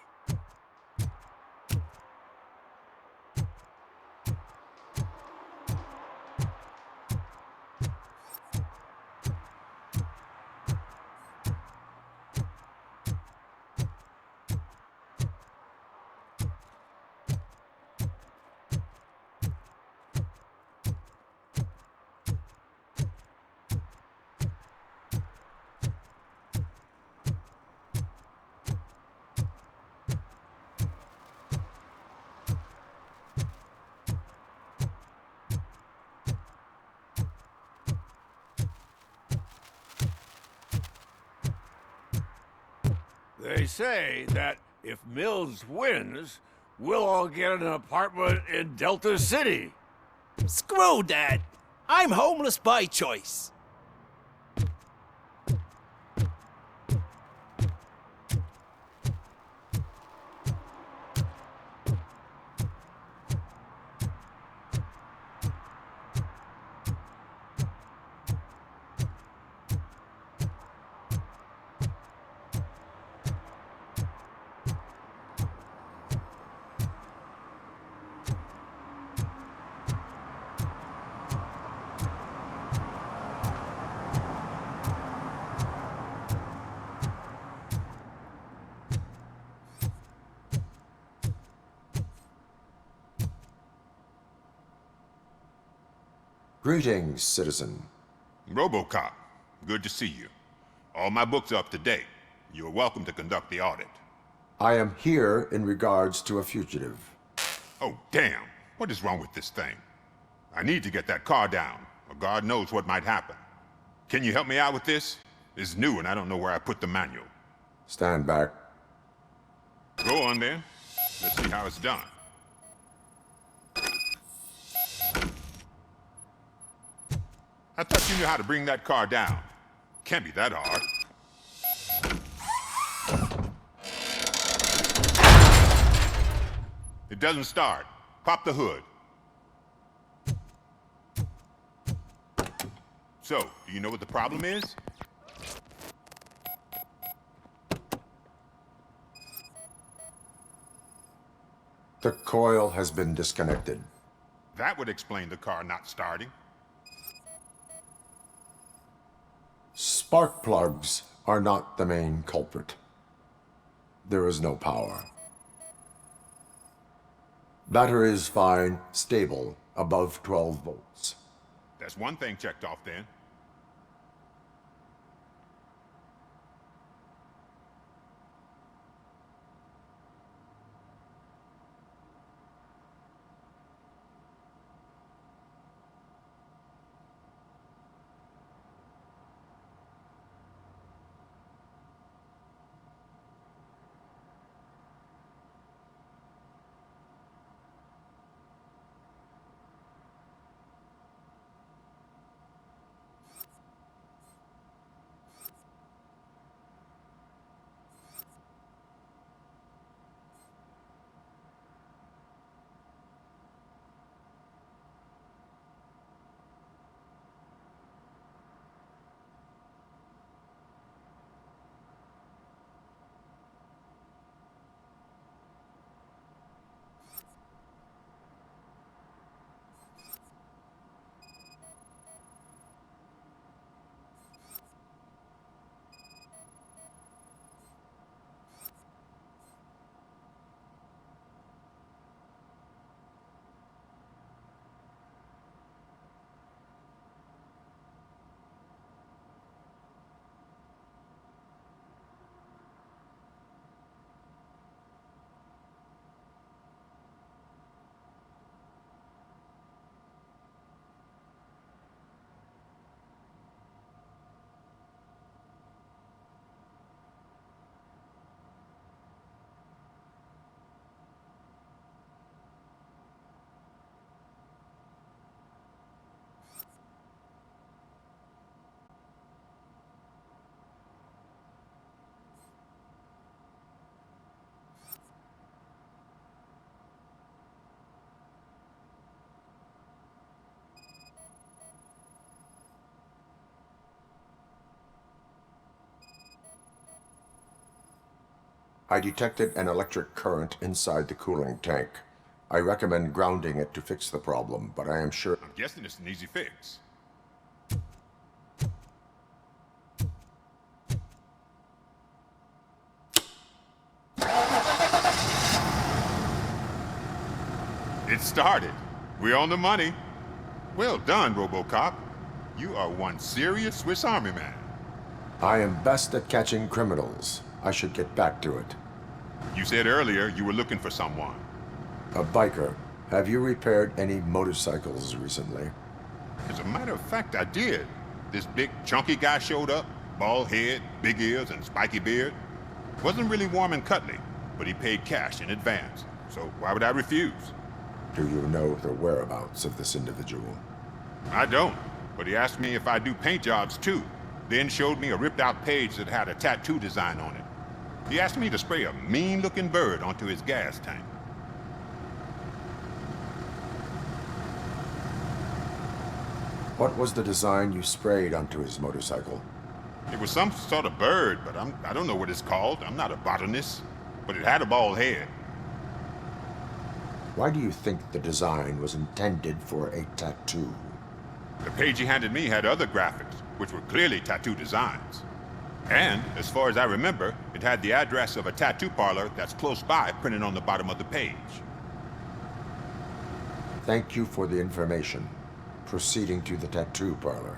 S2: They say that if Mills wins, we'll all get an apartment in Delta City.
S7: Screw that! I'm homeless by choice.
S3: Greetings, citizen.
S9: Robocop, good to see you. All my books are up to date. You're welcome to conduct the audit.
S3: I am here in regards to a fugitive.
S9: Oh, damn. What is wrong with this thing? I need to get that car down, or God knows what might happen. Can you help me out with this? It's new and I don't know where I put the manual.
S3: Stand back.
S9: Go on then. Let's see how it's done. I thought you knew how to bring that car down. Can't be that hard. It doesn't start. Pop the hood. So, do you know what the problem is?
S3: The coil has been disconnected.
S9: That would explain the car not starting.
S3: Spark plugs are not the main culprit. There is no power. Battery is fine, stable, above 12 volts.
S9: That's one thing checked off then.
S3: I detected an electric current inside the cooling tank. I recommend grounding it to fix the problem, but I am sure...
S9: I'm guessing it's an easy fix. It started. We're on the money. Well done, Robocop. You are one serious Swiss Army man.
S3: I am best at catching criminals. I should get back to it.
S9: You said earlier you were looking for someone.
S3: A biker. Have you repaired any motorcycles recently?
S9: As a matter of fact, I did. This big, chunky guy showed up. Bald head, big ears, and spiky beard. Wasn't really warm and cuddly, but he paid cash in advance. So why would I refuse?
S3: Do you know the whereabouts of this individual?
S9: I don't, but he asked me if I do paint jobs too. Then showed me a ripped-out page that had a tattoo design on it. He asked me to spray a mean-looking bird onto his gas tank.
S3: What was the design you sprayed onto his motorcycle?
S9: It was some sort of bird, but I don't know what it's called. I'm not a botanist. But it had a bald head.
S3: Why do you think the design was intended for a tattoo?
S9: The page he handed me had other graphics, which were clearly tattoo designs. And, as far as I remember, it had the address of a tattoo parlor that's close by printed on the bottom of the page.
S3: Thank you for the information. Proceeding to the tattoo parlor.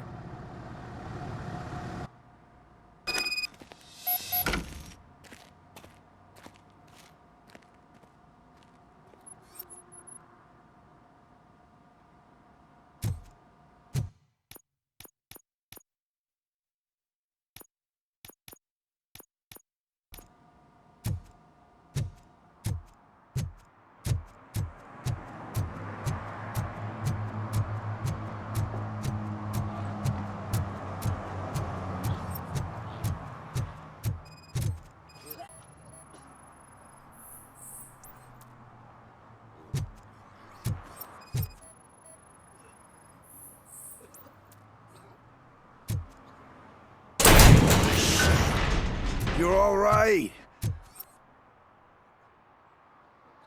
S21: You're all right.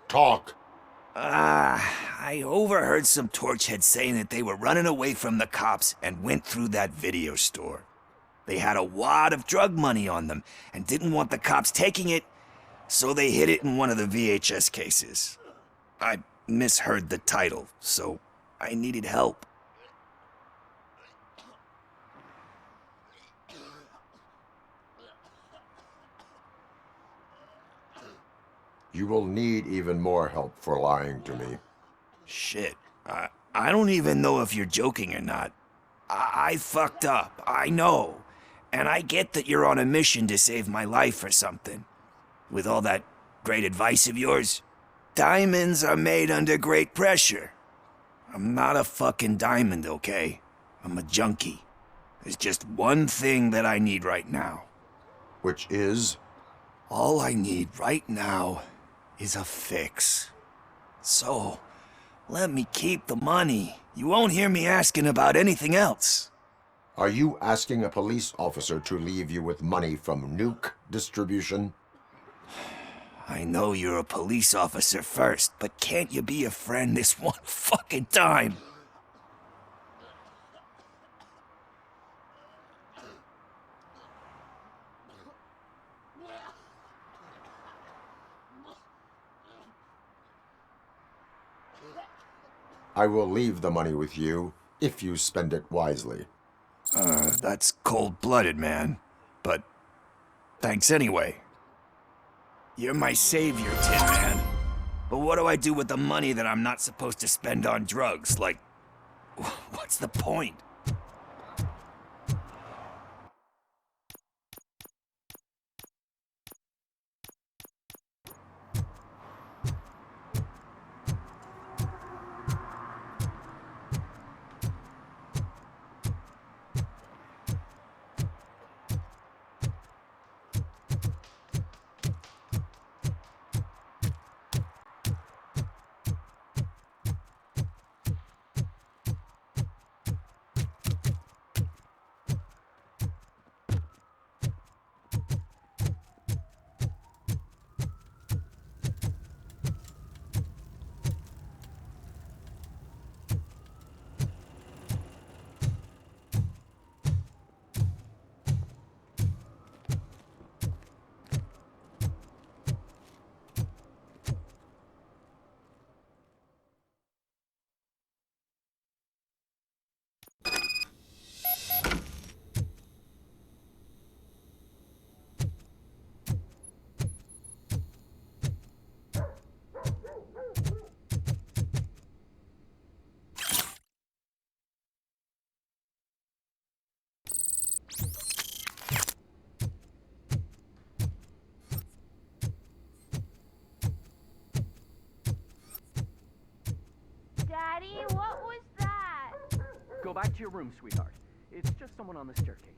S3: Talk.
S21: I overheard some torchheads saying that they were running away from the cops and went through that video store. They had a wad of drug money on them and didn't want the cops taking it, so they hid it in one of the VHS cases. I misheard the title, so I needed help.
S3: You will need even more help for lying to me.
S21: Shit. I don't even know if you're joking or not. I fucked up, I know. And I get that you're on a mission to save my life or something. With all that great advice of yours, diamonds are made under great pressure. I'm not a fucking diamond, okay? I'm a junkie. There's just one thing that I need right now.
S3: Which is?
S21: All I need right now is a fix. So, let me keep the money. You won't hear me asking about anything else.
S3: Are you asking a police officer to leave you with money from nuke distribution?
S21: I know you're a police officer first, but can't you be a friend this one fucking time?
S3: I will leave the money with you if you spend it wisely.
S21: That's cold-blooded, man. But thanks anyway. You're my savior, Tin Man. But what do I do with the money that I'm not supposed to spend on drugs? Like, what's the point?
S8: what was that?
S22: Go back to your room, sweetheart. It's just someone on the staircase.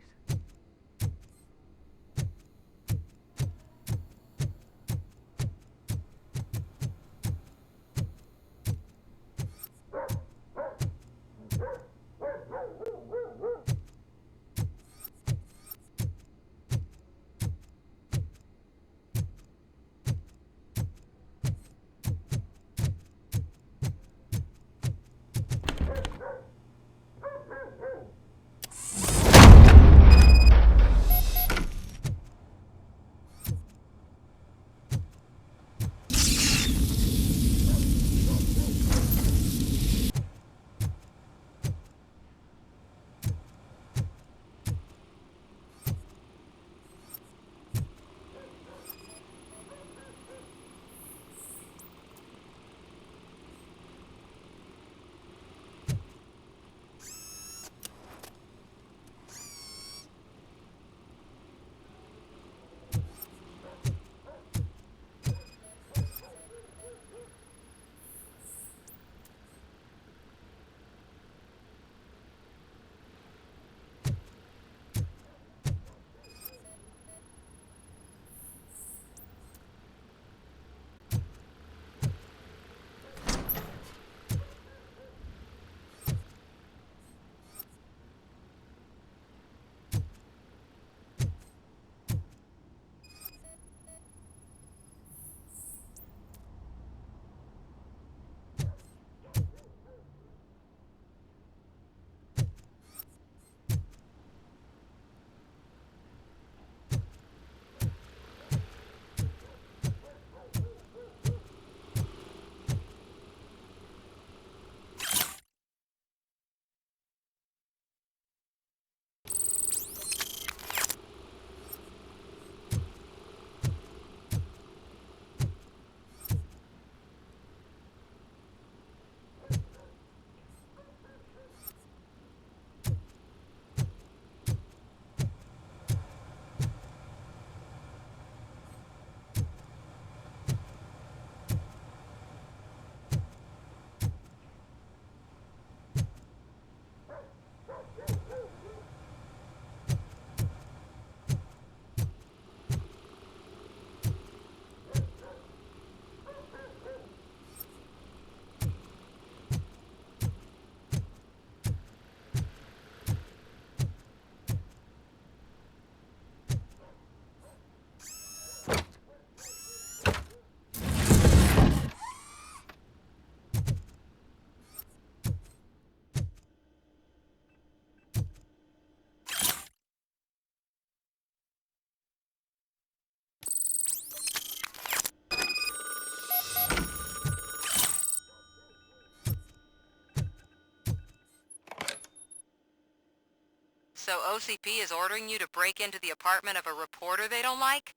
S23: So OCP is ordering you to break into the apartment of a reporter they don't like?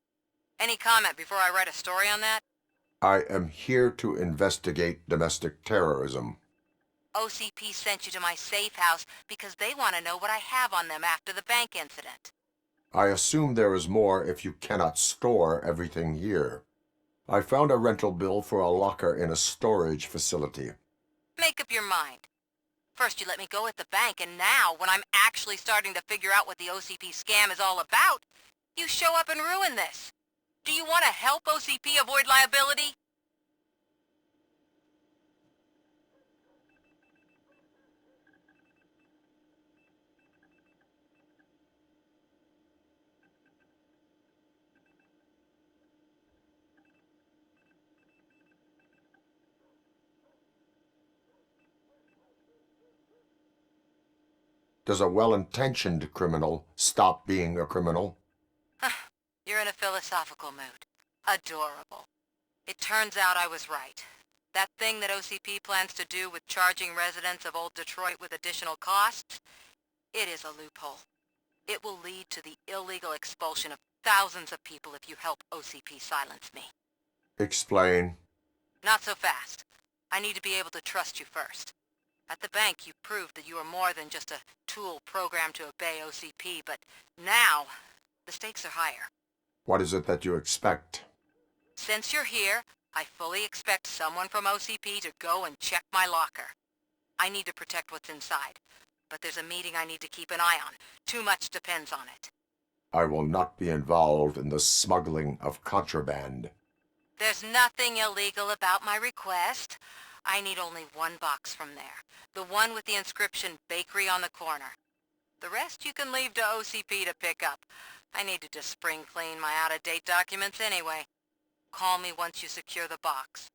S23: Any comment before I write a story on that?
S3: I am here to investigate domestic terrorism.
S23: OCP sent you to my safe house because they want to know what I have on them after the bank incident.
S3: I assume there is more if you cannot store everything here. I found a rental bill for a locker in a storage facility.
S23: Make up your mind. First you let me go at the bank, and now, when I'm actually starting to figure out what the OCP scam is all about, you show up and ruin this. Do you want to help OCP avoid liability?
S3: Does a well-intentioned criminal stop being a criminal?
S23: You're in a philosophical mood. Adorable. It turns out I was right. That thing that OCP plans to do with charging residents of Old Detroit with additional costs, it is a loophole. It will lead to the illegal expulsion of thousands of people if you help OCP silence me.
S3: Explain.
S23: Not so fast. I need to be able to trust you first. At the bank, you proved that you are more than just a tool programmed to obey OCP, but now, the stakes are higher.
S3: What is it that you expect?
S23: Since you're here, I fully expect someone from OCP to go and check my locker. I need to protect what's inside. But there's a meeting I need to keep an eye on. Too much depends on it.
S3: I will not be involved in the smuggling of contraband.
S23: There's nothing illegal about my request. I need only one box from there. The one with the inscription Bakery on the corner. The rest you can leave to OCP to pick up. I needed to spring clean my out-of-date documents anyway. Call me once you secure the box.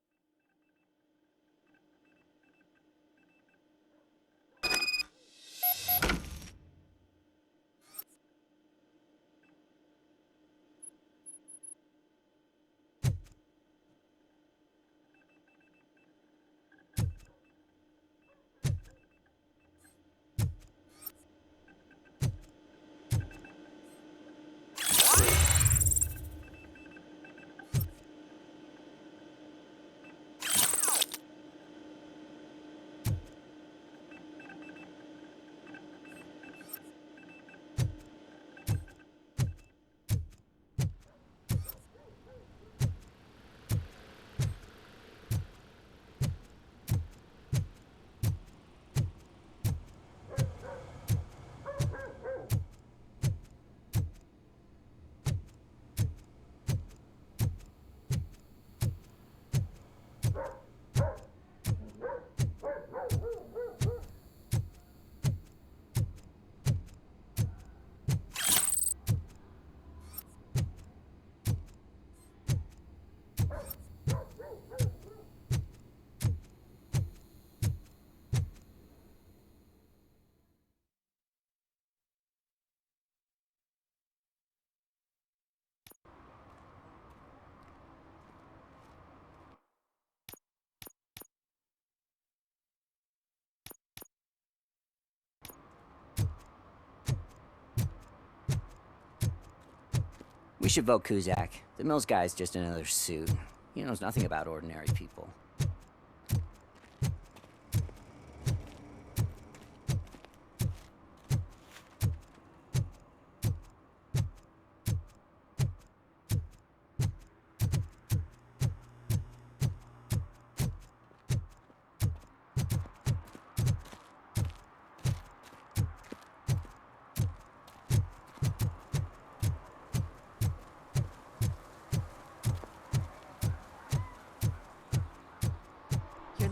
S1: We should vote Kuzak. The Mills guy's just another suit. He knows nothing about ordinary people.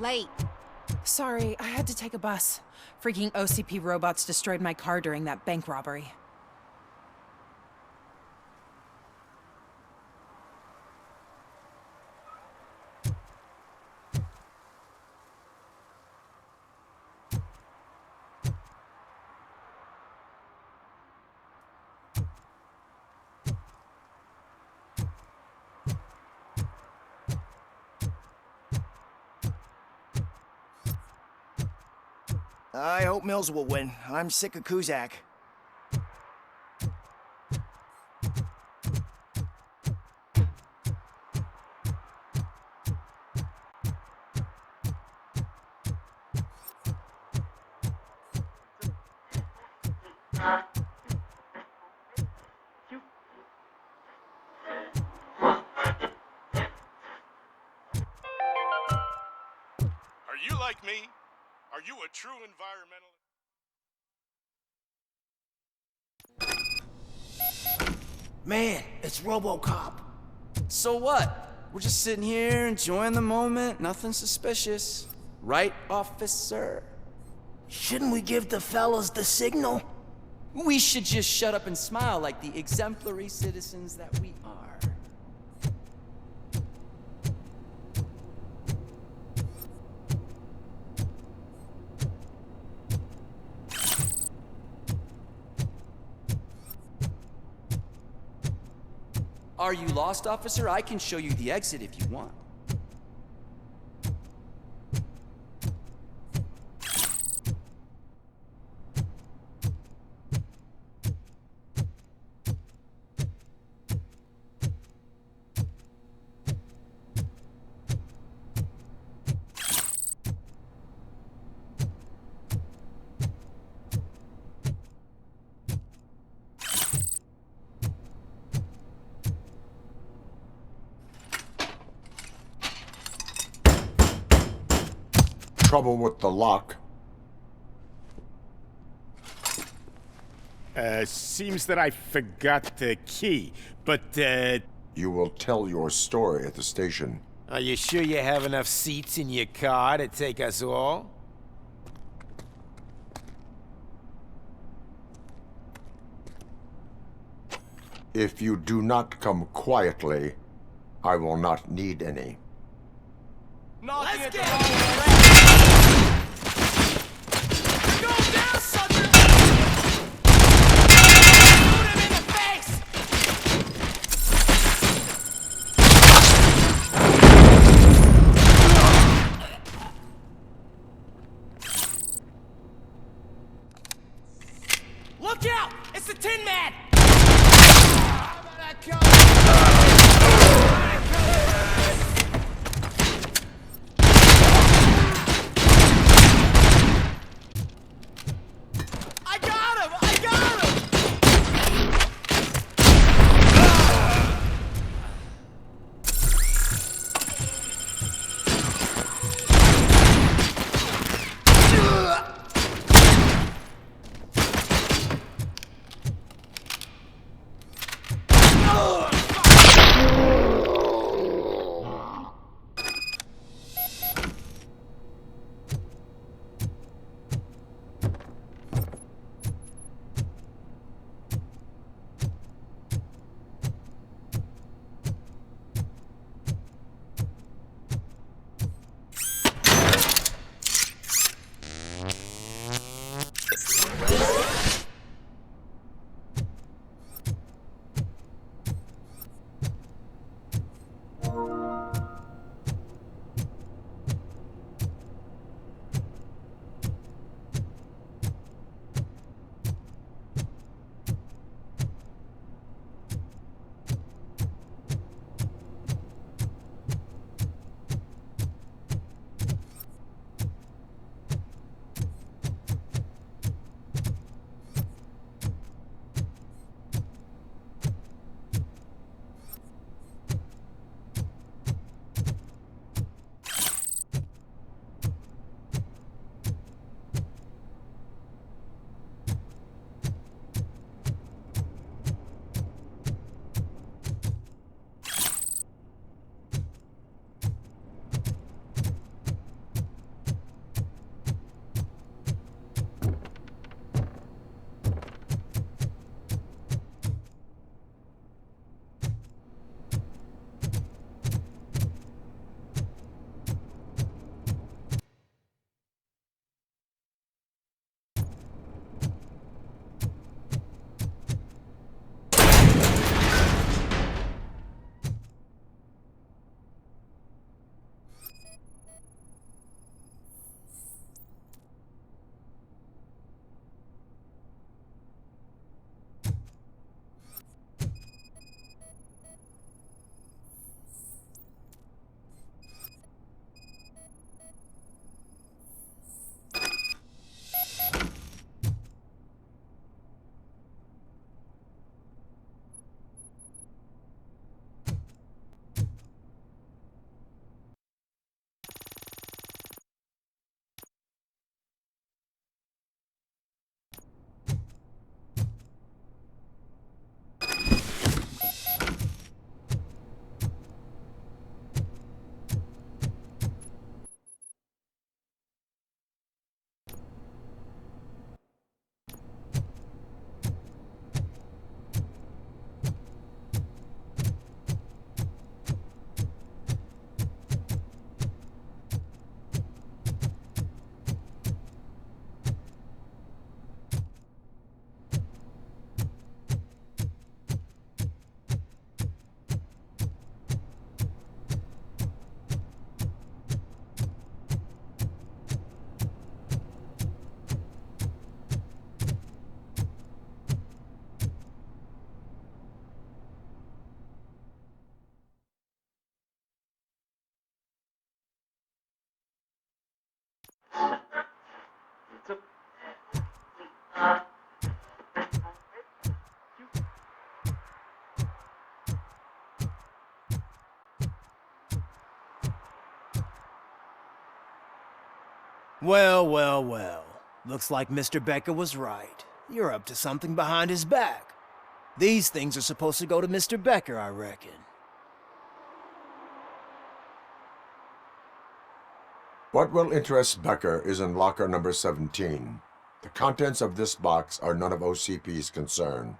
S8: Late. Sorry, I had to take a bus. Freaking OCP robots destroyed my car during that bank robbery.
S7: I hope Mills will win. I'm sick of Kuzak.
S18: Are you like me? Are you a true environmentalist?
S7: Man, it's Robocop.
S15: So what? We're just sitting here enjoying the moment, nothing suspicious. Right, officer?
S7: Shouldn't we give the fellas the signal?
S15: We should just shut up and smile like the exemplary citizens that we are. Are you lost, officer? I can show you the exit if you want.
S3: Trouble with the lock.
S12: Seems that I forgot the key, but,
S3: You will tell your story at the station.
S12: Are you sure you have enough seats in your car to take us all?
S3: If you do not come quietly, I will not need any.
S15: Let's get Look out! It's the Tin Man! I got him! I got him!
S11: Well, well, well. Looks like Mr. Becker was right. You're up to something behind his back. These things are supposed to go to Mr. Becker, I reckon.
S3: What will interest Becker is in locker number 17. The contents of this box are none of OCP's concern.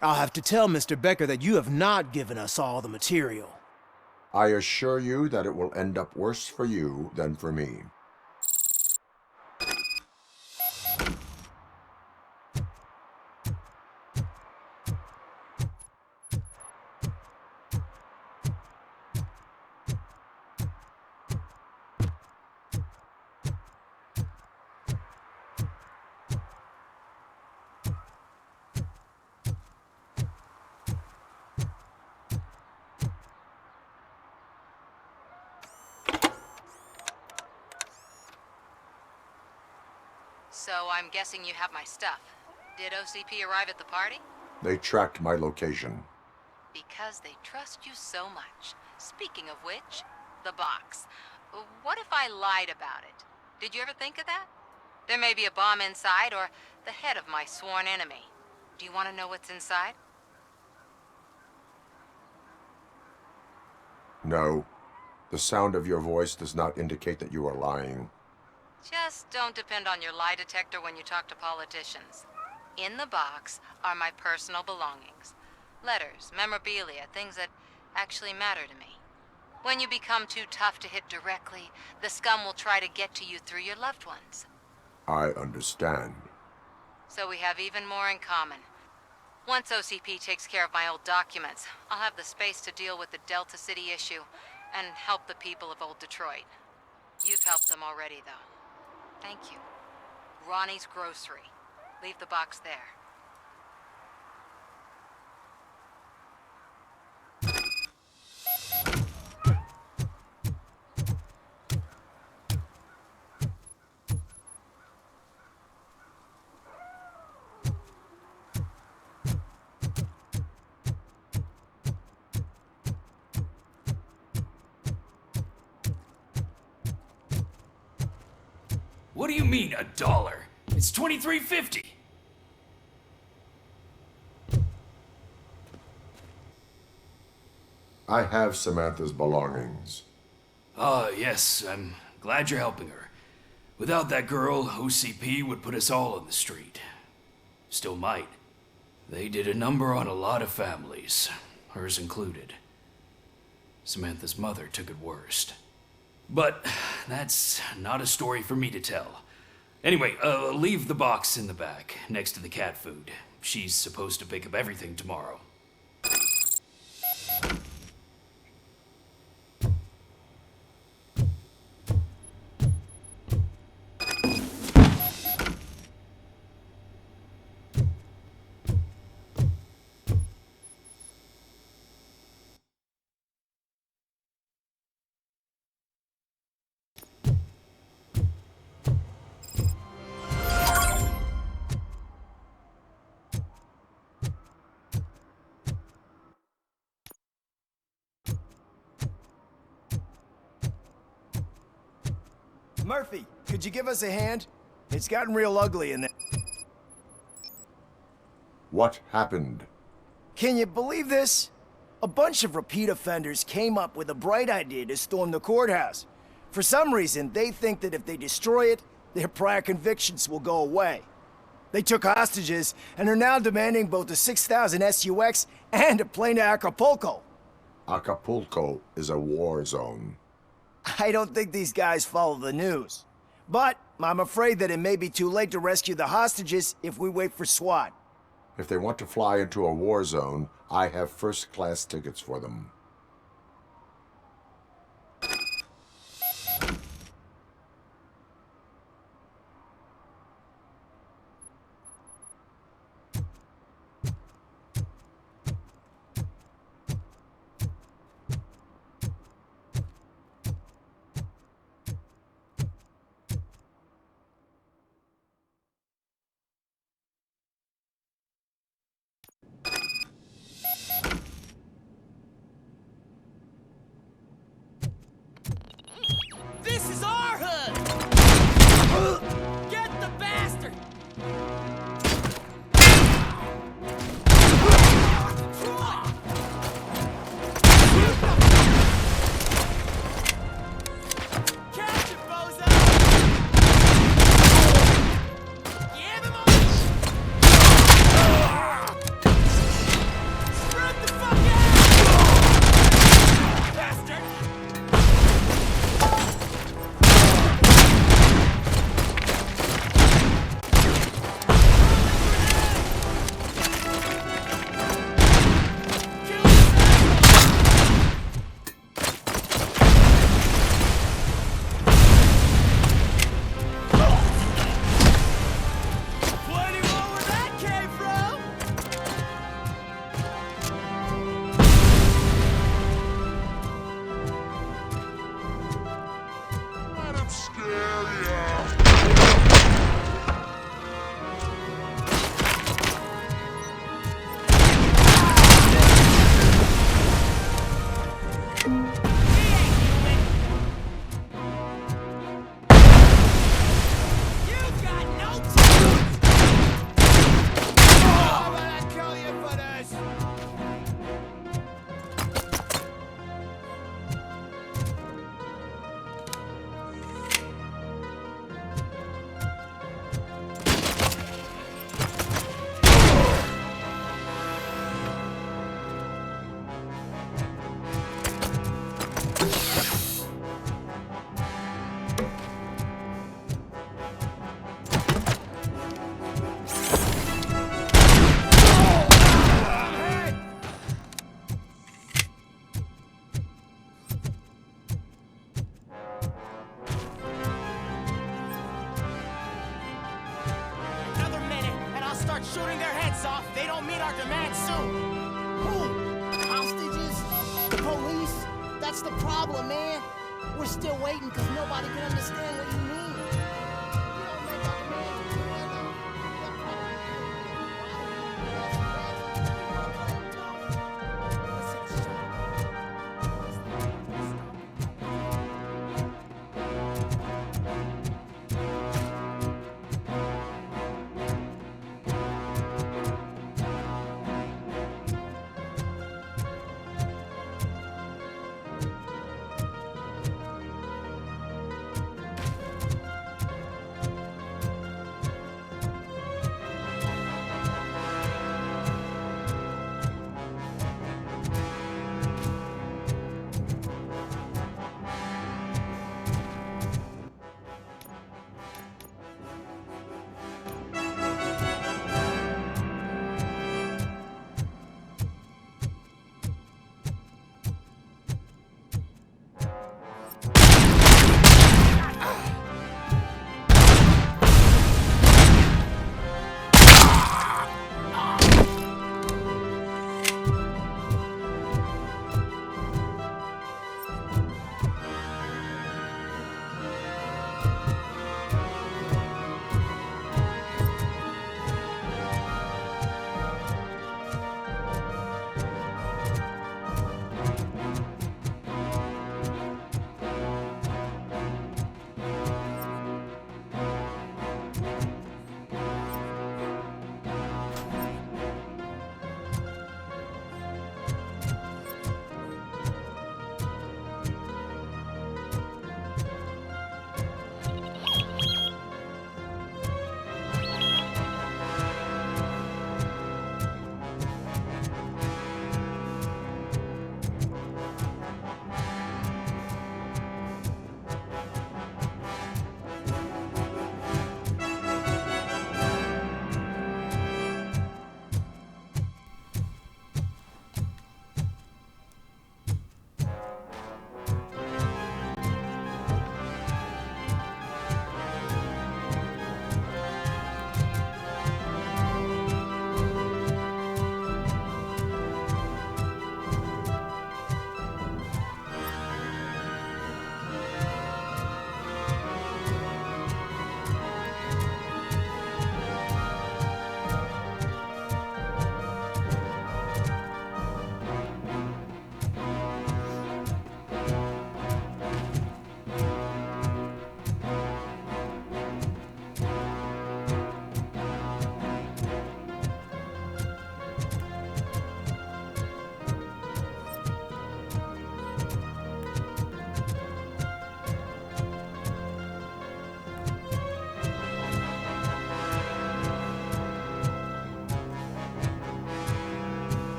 S11: I'll have to tell Mr. Becker that you have not given us all the material.
S3: I assure you that it will end up worse for you than for me.
S23: So I'm guessing you have my stuff. Did OCP arrive at the party?
S3: They tracked my location.
S23: Because they trust you so much. Speaking of which, the box. What if I lied about it? Did you ever think of that? There may be a bomb inside or the head of my sworn enemy. Do you want to know what's inside?
S3: No. The sound of your voice does not indicate that you are lying.
S23: Just don't depend on your lie detector when you talk to politicians. In the box are my personal belongings. Letters, memorabilia, things that actually matter to me. When you become too tough to hit directly, the scum will try to get to you through your loved ones.
S3: I understand.
S23: So we have even more in common. Once OCP takes care of my old documents, I'll have the space to deal with the Delta City issue and help the people of Old Detroit. You've helped them already, though. Thank you. Ronnie's Grocery. Leave the box there.
S13: What do you mean, $1? It's $23.50.
S3: I have Samantha's belongings.
S13: Yes, I'm glad you're helping her. Without that girl, OCP would put us all on the street. Still might. They did a number on a lot of families, hers included. Samantha's mother took it worst. But that's not a story for me to tell. Anyway, leave the box in the back, next to the cat food. She's supposed to pick up everything tomorrow.
S11: Murphy, could you give us a hand? It's gotten real ugly in there.
S3: What happened?
S11: Can you believe this? A bunch of repeat offenders came up with a bright idea to storm the courthouse. For some reason, they think that if they destroy it, their prior convictions will go away. They took hostages and are now demanding both a 6,000 SUX and a plane to Acapulco.
S3: Acapulco is a war zone.
S11: I don't think these guys follow the news. But I'm afraid that it may be too late to rescue the hostages if we wait for SWAT.
S3: If they want to fly into a war zone, I have first-class tickets for them.
S15: This is our hood! Get the bastard! start shooting their heads off, they don't meet our demands soon.
S11: Who? Hostages? The police? That's the problem, man. We're still waiting because nobody can understand what you mean. You don't make our demands clear enough. They'll probably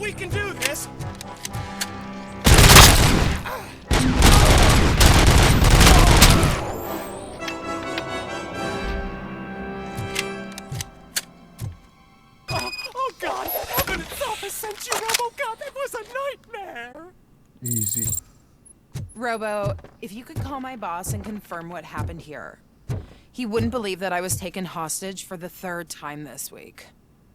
S15: We can do this! Oh God! Heaven itself has sent you, Robocop! It was a nightmare!
S5: Easy.
S8: Robo, if you could call my boss and confirm what happened here. He wouldn't believe that I was taken hostage for the 3rd time this week.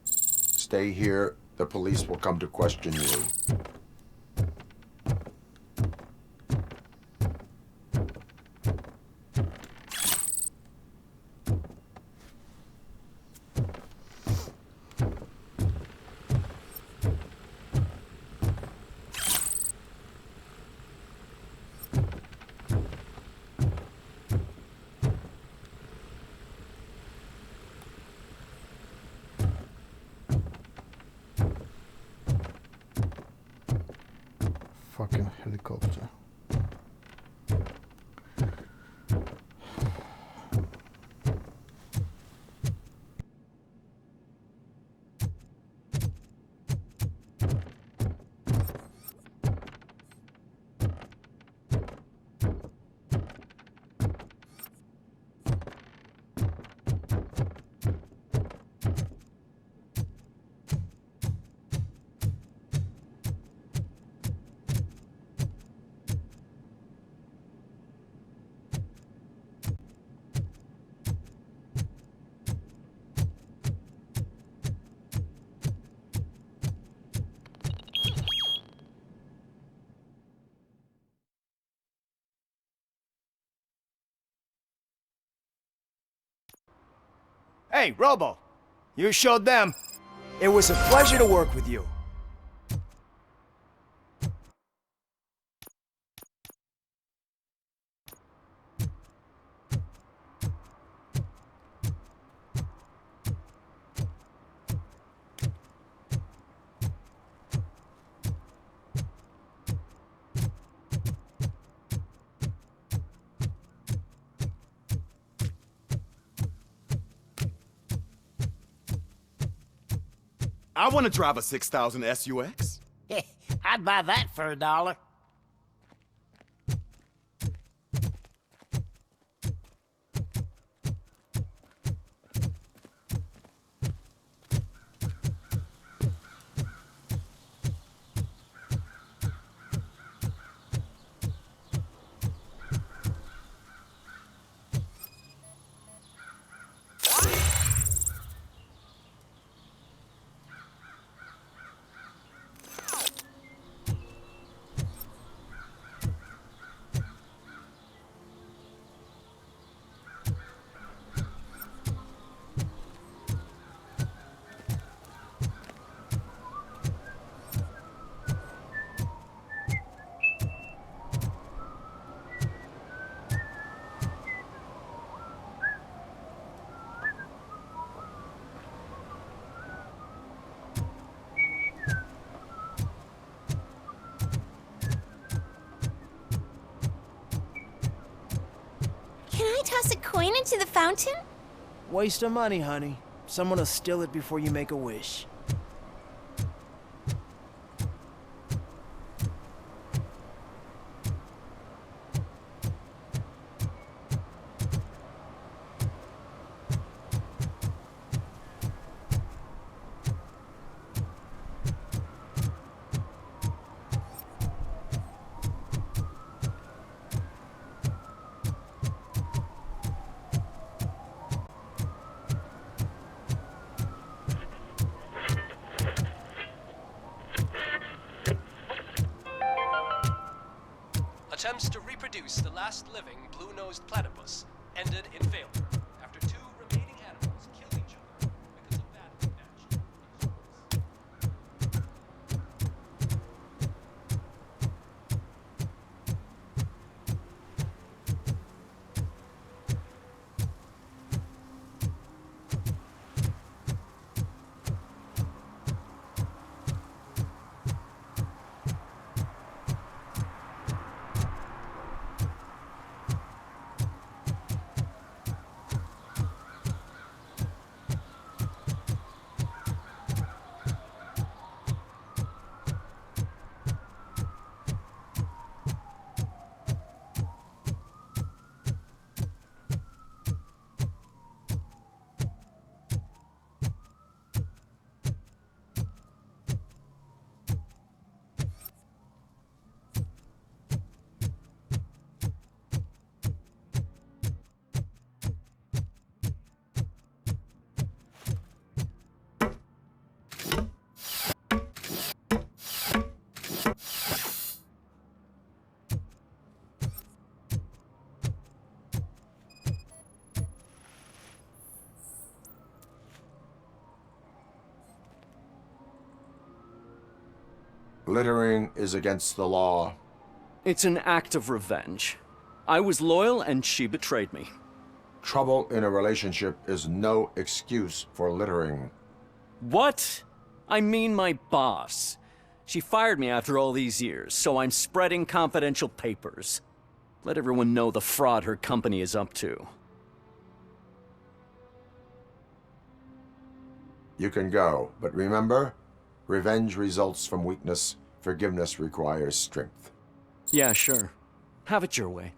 S3: Stay here. The police will come to question you.
S5: Fucking helicopter.
S4: Hey, Robo! You showed them. It was a pleasure to work with you.
S14: I want to drive a 6000 SUX.
S12: I'd buy that for $1.
S17: Can I toss a coin into the fountain?
S11: Waste of money, honey. Someone will steal it before you make a wish.
S24: Attempts to reproduce the last living blue-nosed platypus ended in failure after 2 remaining animals killed each other because of bad match.
S3: Littering is against the law.
S10: It's an act of revenge. I was loyal and she betrayed me.
S3: Trouble in a relationship is no excuse for littering.
S10: What? I mean my boss. She fired me after all these years, so I'm spreading confidential papers. Let everyone know the fraud her company is up to.
S3: You can go, but remember, revenge results from weakness. Forgiveness requires strength.
S10: Yeah, sure. Have it your way.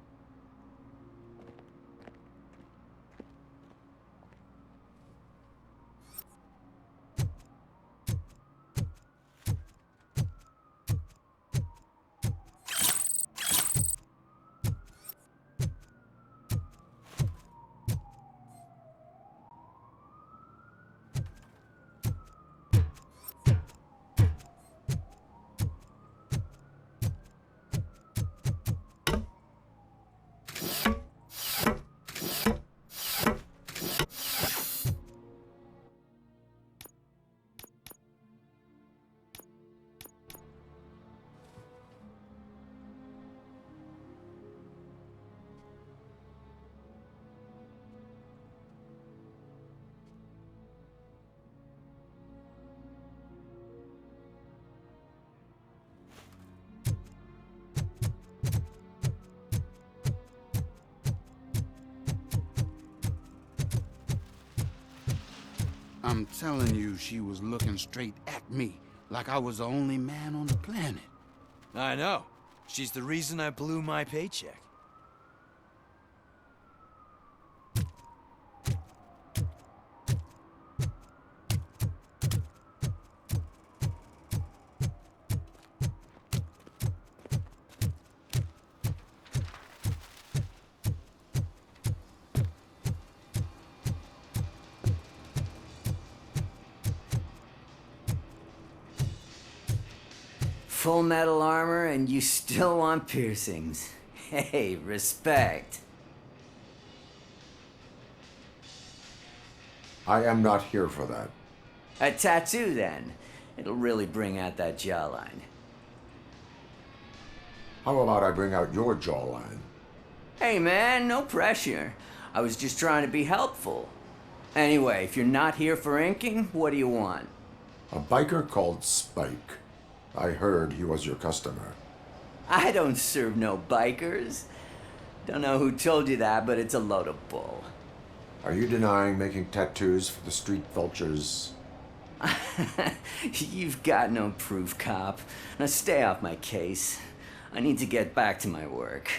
S16: I'm telling you, she was looking straight at me, like I was the only man on the planet.
S19: I know. She's the reason I blew my paycheck.
S1: Full metal armor and you still want piercings. Hey, respect.
S3: I am not here for that.
S1: A tattoo, then. It'll really bring out that jawline.
S3: How about I bring out your jawline?
S1: Hey, man, no pressure. I was just trying to be helpful. Anyway, if you're not here for inking, what do you want?
S3: A biker called Spike. I heard he was your customer.
S1: I don't serve no bikers. Don't know who told you that, but it's a load of bull.
S3: Are you denying making tattoos for the street vultures?
S1: You've got no proof, cop. Now stay off my case. I need to get back to my work.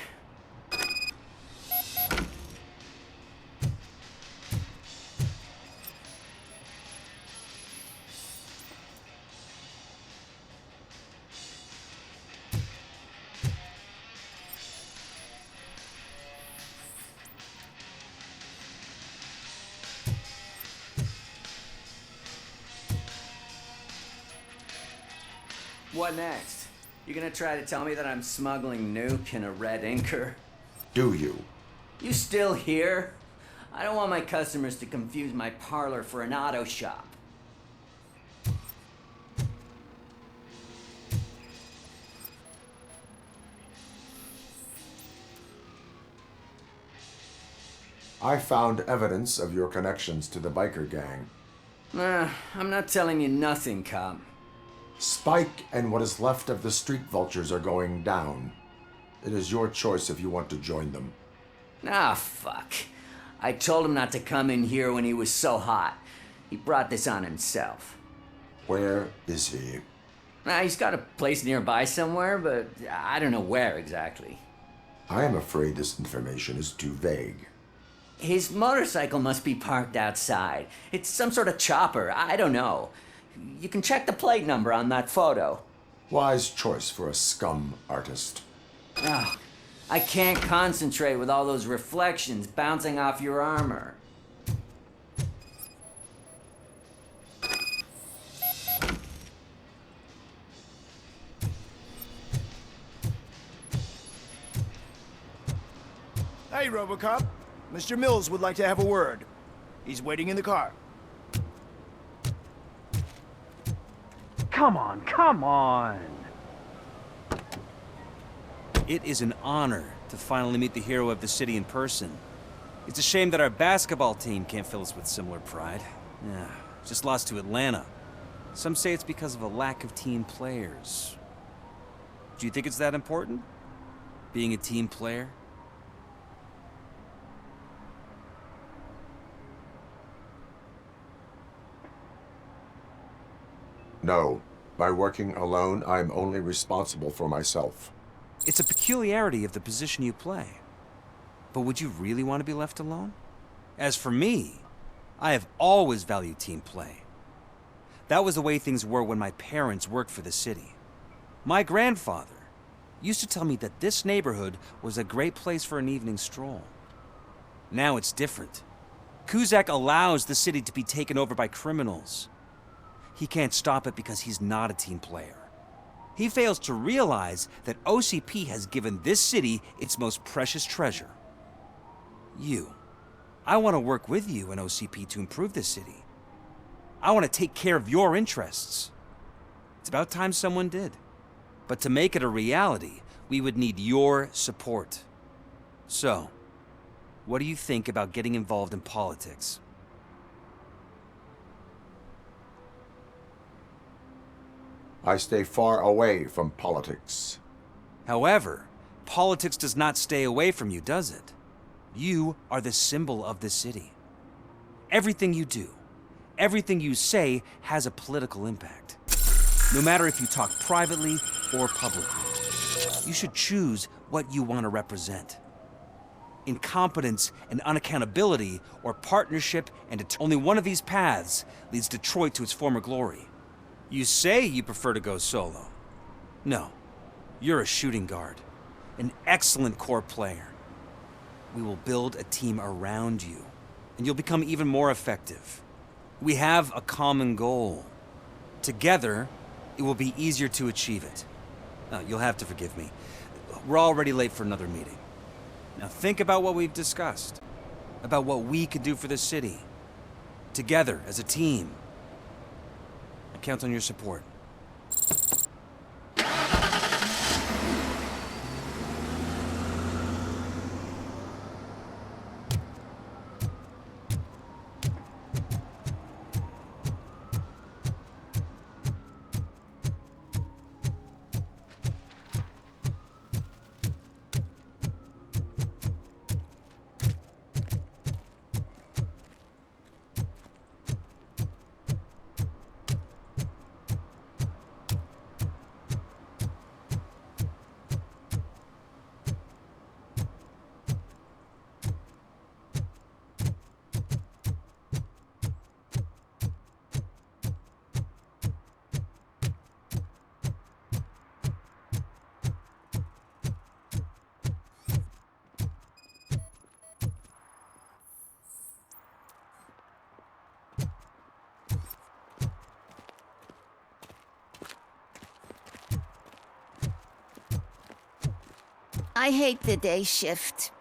S1: What next? You gonna try to tell me that I'm smuggling nuke in a red inker?
S3: Do you?
S1: You still here? I don't want my customers to confuse my parlor for an auto shop.
S3: I found evidence of your connections to the biker gang.
S1: I'm not telling you nothing, cop.
S3: Spike and what is left of the street vultures are going down. It is your choice if you want to join them.
S1: Ah, fuck. I told him not to come in here when he was so hot. He brought this on himself.
S3: Where is he?
S1: He's got a place nearby somewhere, but I don't know where exactly.
S3: I am afraid this information is too vague.
S1: His motorcycle must be parked outside. It's some sort of chopper. I don't know. You can check the plate number on that photo.
S3: Wise choice for a scum artist.
S1: Oh, I can't concentrate with all those reflections bouncing off your armor.
S4: Hey, Robocop. Mr. Mills would like to have a word. He's waiting in the car.
S22: Come on, come on!
S2: It is an honor to finally meet the hero of the city in person. It's a shame that our basketball team can't fill us with similar pride. Yeah, just lost to Atlanta. Some say it's because of a lack of team players. Do you think it's that important? Being a team player?
S3: No. By working alone, I'm only responsible for myself.
S2: It's a peculiarity of the position you play. But would you really want to be left alone? As for me, I have always valued team play. That was the way things were when my parents worked for the city. My grandfather used to tell me that this neighborhood was a great place for an evening stroll. Now it's different. Cusack allows the city to be taken over by criminals. He can't stop it because he's not a team player. He fails to realize that OCP has given this city its most precious treasure. You. I want to work with you and OCP to improve this city. I want to take care of your interests. It's about time someone did. But to make it a reality, we would need your support. So, what do you think about getting involved in politics?
S3: I stay far away from politics.
S2: However, politics does not stay away from you, does it? You are the symbol of the city. Everything you do, everything you say has a political impact. No matter if you talk privately or publicly, you should choose what you want to represent. Incompetence and unaccountability, or partnership and only one of these paths leads Detroit to its former glory. You say you prefer to go solo. No, you're a shooting guard, an excellent core player. We will build a team around you, and you'll become even more effective. We have a common goal. Together, it will be easier to achieve it. You'll have to forgive me. We're already late for another meeting. Now think about what we've discussed, about what we could do for the city. Together, as a team. I count on your support.
S17: I hate the day shift.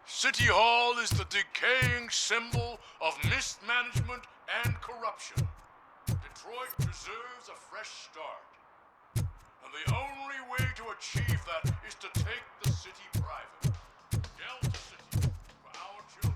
S18: City Hall is the decaying symbol of mismanagement and corruption. Detroit deserves a fresh start. And the only way to achieve that is to take the city private. Delta City, for our children.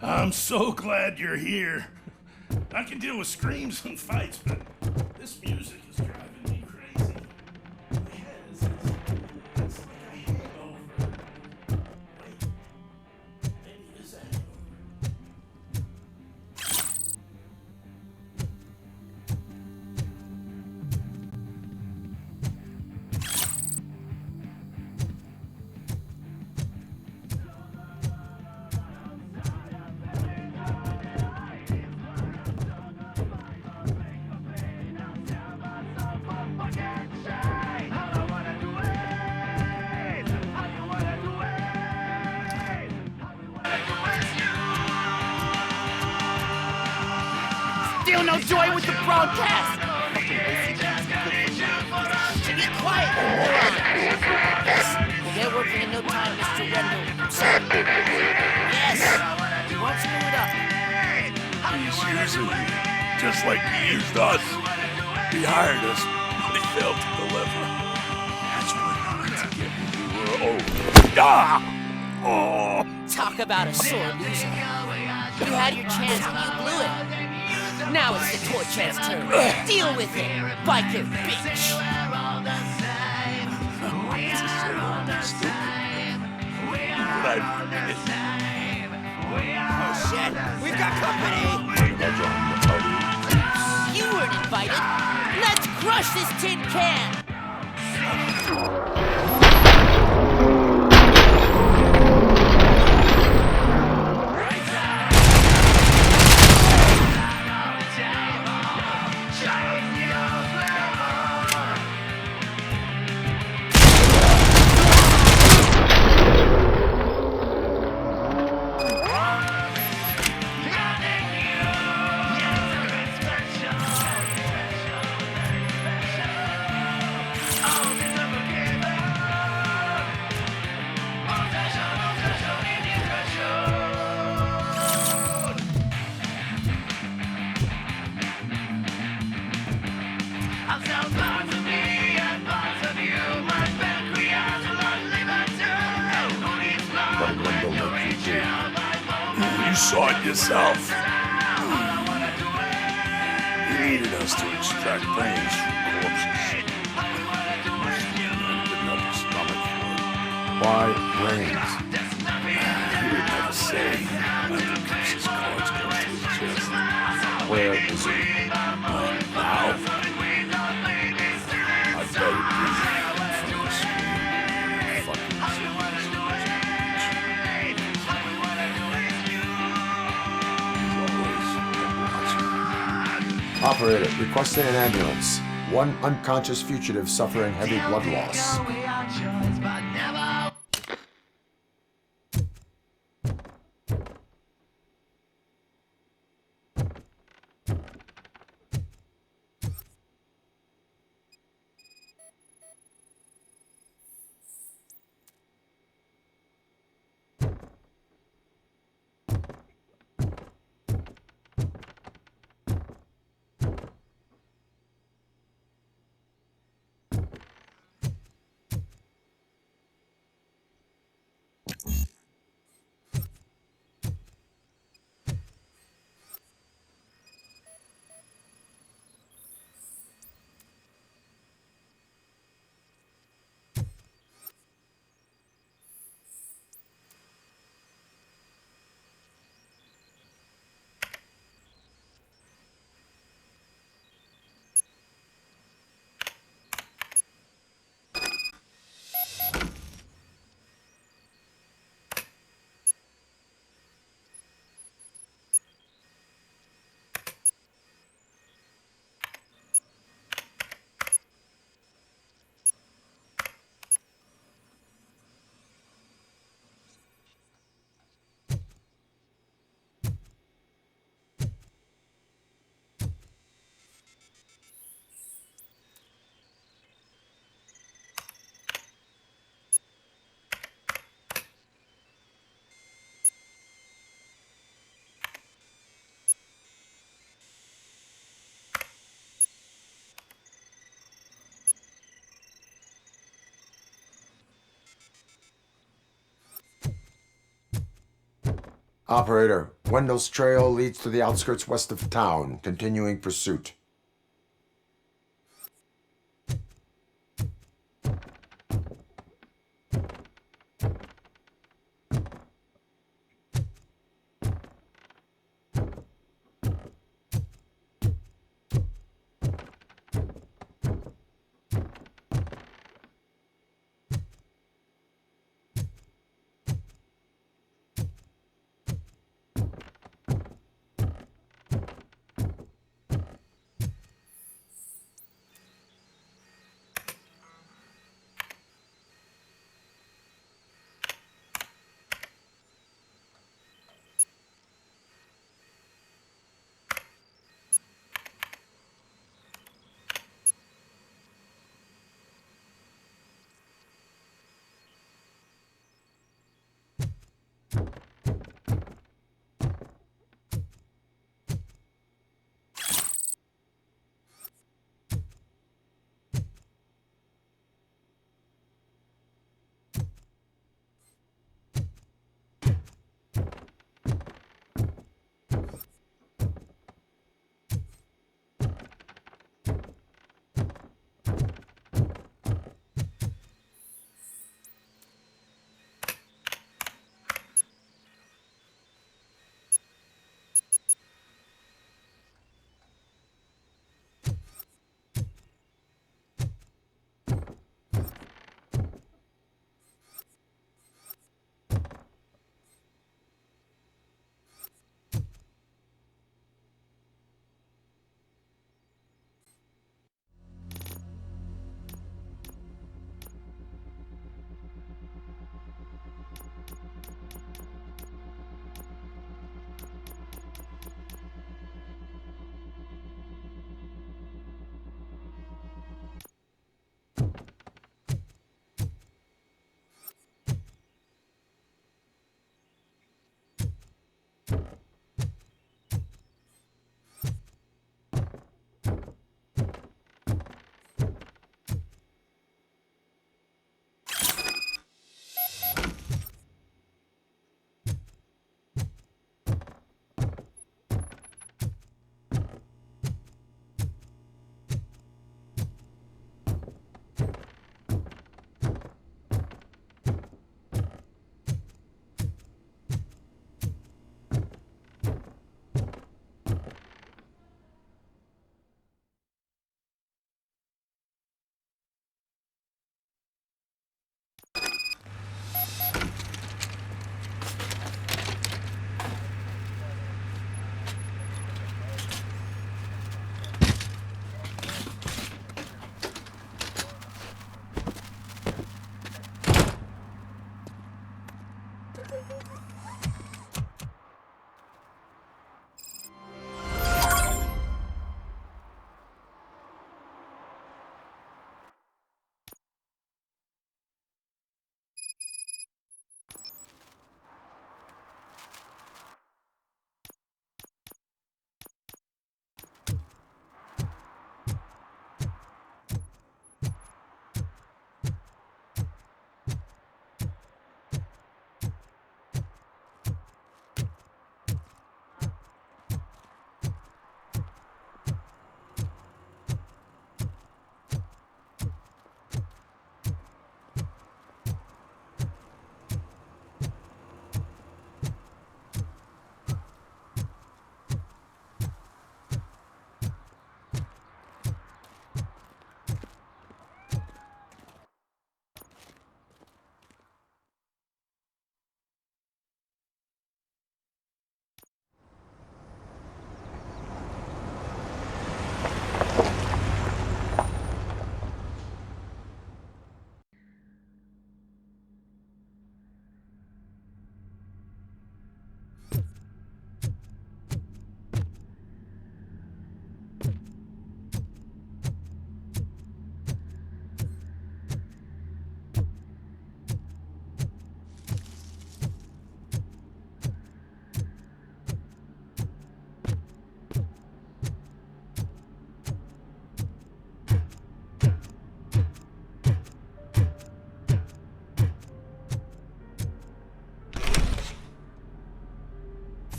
S6: I'm so glad you're here. I can deal with screams and fights, but this music is driving me crazy. My head is it's like a hangover. Wait, maybe
S11: still no joy with the broadcast. So get quiet, you moron. Yes, we'll get working in no time, Mr. Wendell. Yes, we won't screw it up.
S6: He's using you, just like he used us. He hired us, but he failed to deliver. That's what happened to get when we were old. Ah! Oh!
S11: Talk about a sore loser. You had your chance and you blew it. Now it's the toy chance turn. Deal with it, biker bitch.
S6: Oh
S11: shit, we've got company. You weren't invited. Let's crush this tin can.
S6: You saw it yourself. You needed us to extract brains from corpses. Another stomach for it.
S3: Why brains?
S6: He would never say. Michael keeps his cards close to his chest.
S3: Where is he?
S6: Now? I bet it is from the screen. Fucking
S3: Operator, requesting an ambulance. One unconscious fugitive suffering heavy blood loss. Operator, Wendell's trail leads to the outskirts west of town, continuing pursuit.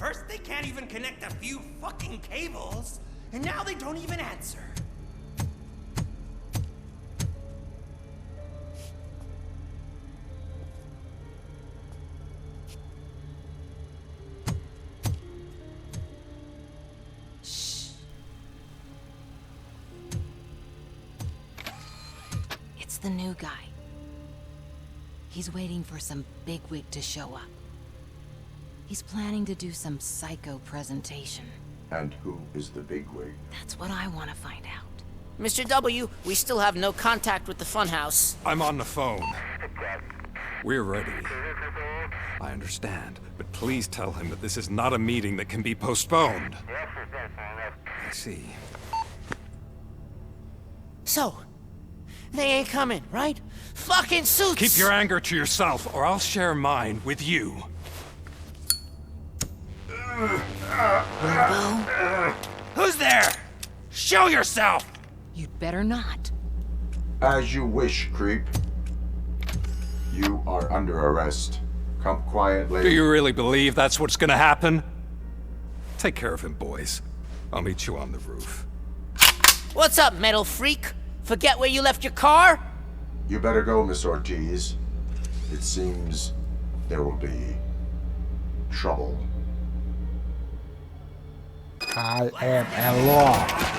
S7: First, they can't even connect a few fucking cables, and now they don't even answer.
S8: Shh. It's the new guy. He's waiting for some bigwig to show up. He's planning to do some psycho presentation.
S3: And who is the bigwig?
S8: That's what I want to find out.
S11: Mr. W, we still have no contact with the funhouse.
S9: I'm on the phone. We're ready. I understand, but please tell him that this is not a meeting that can be postponed. I see.
S11: So, they ain't coming, right? Fucking suits!
S9: Keep your anger to yourself, or I'll share mine with you.
S8: Robo?
S7: Who's there? Show yourself!
S8: You'd better not.
S3: As you wish, creep. You are under arrest. Come quietly.
S9: Do you really believe that's what's gonna happen? Take care of him, boys. I'll meet you on the roof.
S11: What's up, metal freak? Forget where you left your car?
S3: You better go, Miss Ortiz. It seems there will be trouble.
S5: I am a law.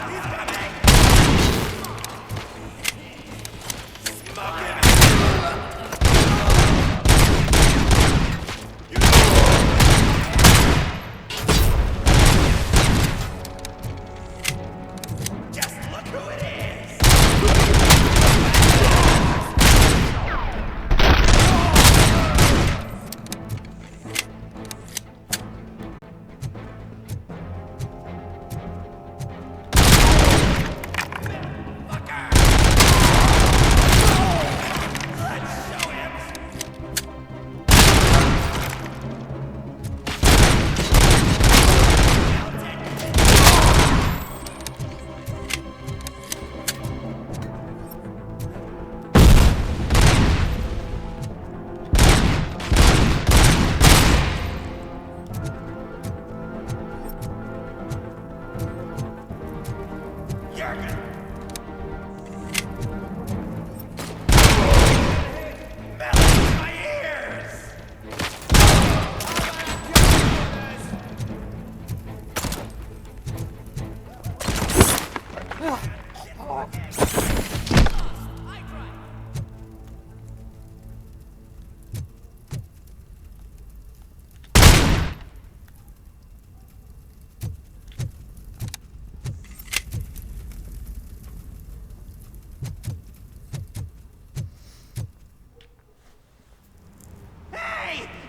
S7: Hey,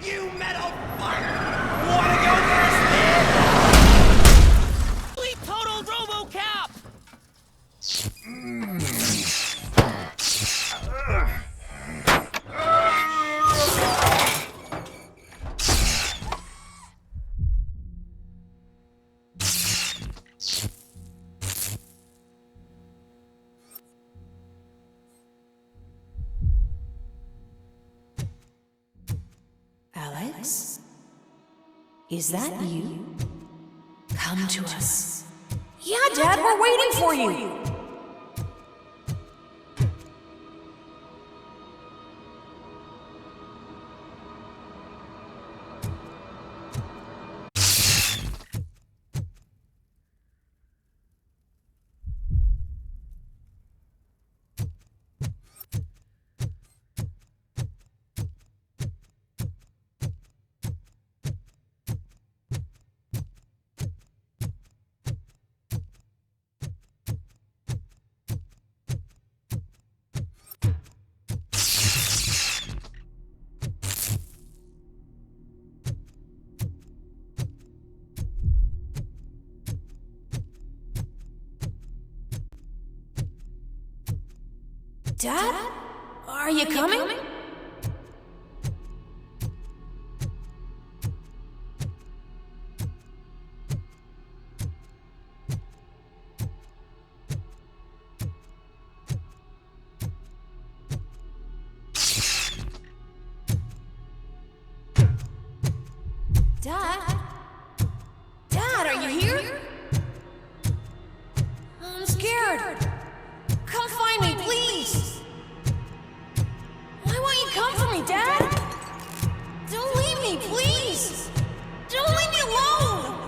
S7: you metal fuck!
S15: Wanna go first, man?
S7: We totaled Robocop!
S13: Alex? Is that you? Come to us.
S20: Yeah, Dad, we're waiting for you. Dad? Are you coming? Dad? Dad, are you here? I'm scared. Come find me, please. Why won't you come for me, Dad? Don't leave me, please. Don't leave me alone.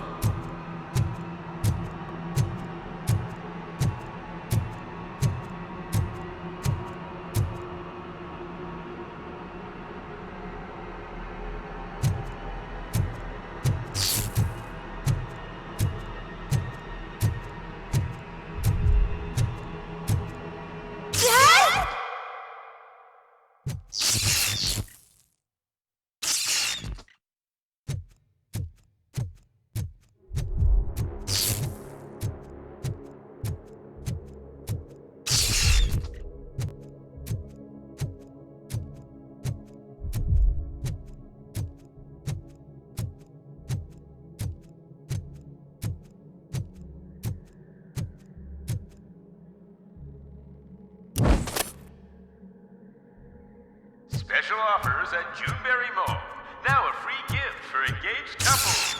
S21: Special offers at Juneberry Mall. Now a free gift for engaged couples.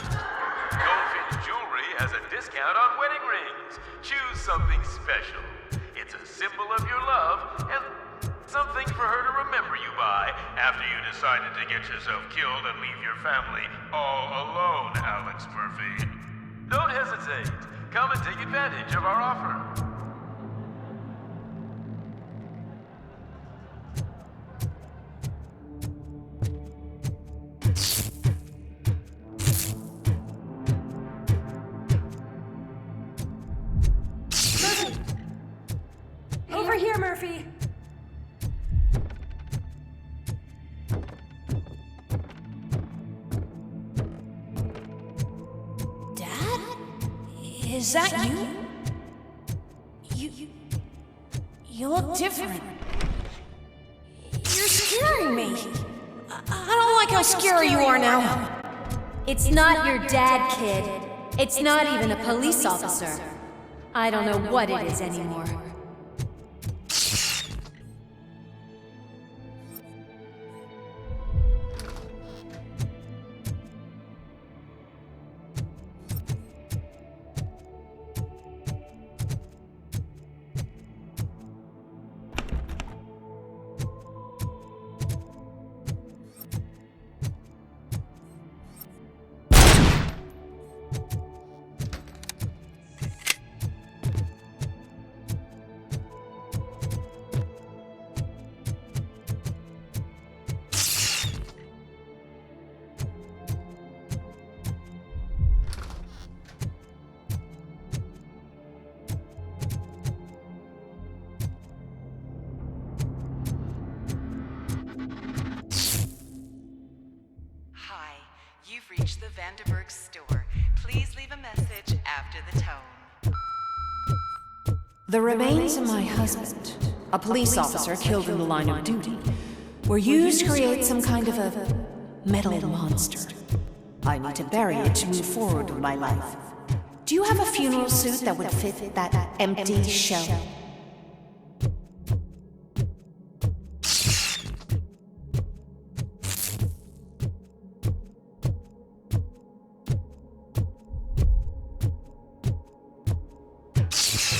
S21: Goldfinch Jewelry has a discount on wedding rings. Choose something special. It's a symbol of your love and something for her to remember you by after you decided to get yourself killed and leave your family all alone, Alex Murphy. Don't hesitate. Come and take advantage of our offer.
S20: Over here, Murphy.
S13: Dad? Is that you? You look different. You're scaring me. I don't like how scary you are now.
S20: It's not your dad, kid. It's not even a police officer. I don't know what it is anymore.
S12: Vanderberg's store. Please leave a message after the tone.
S14: The remains of my husband, a police officer killed in the line of duty, were used to create some kind of a metal monster. I need to bury it to move forward with my life. Do you have a funeral suit that would fit that empty shell?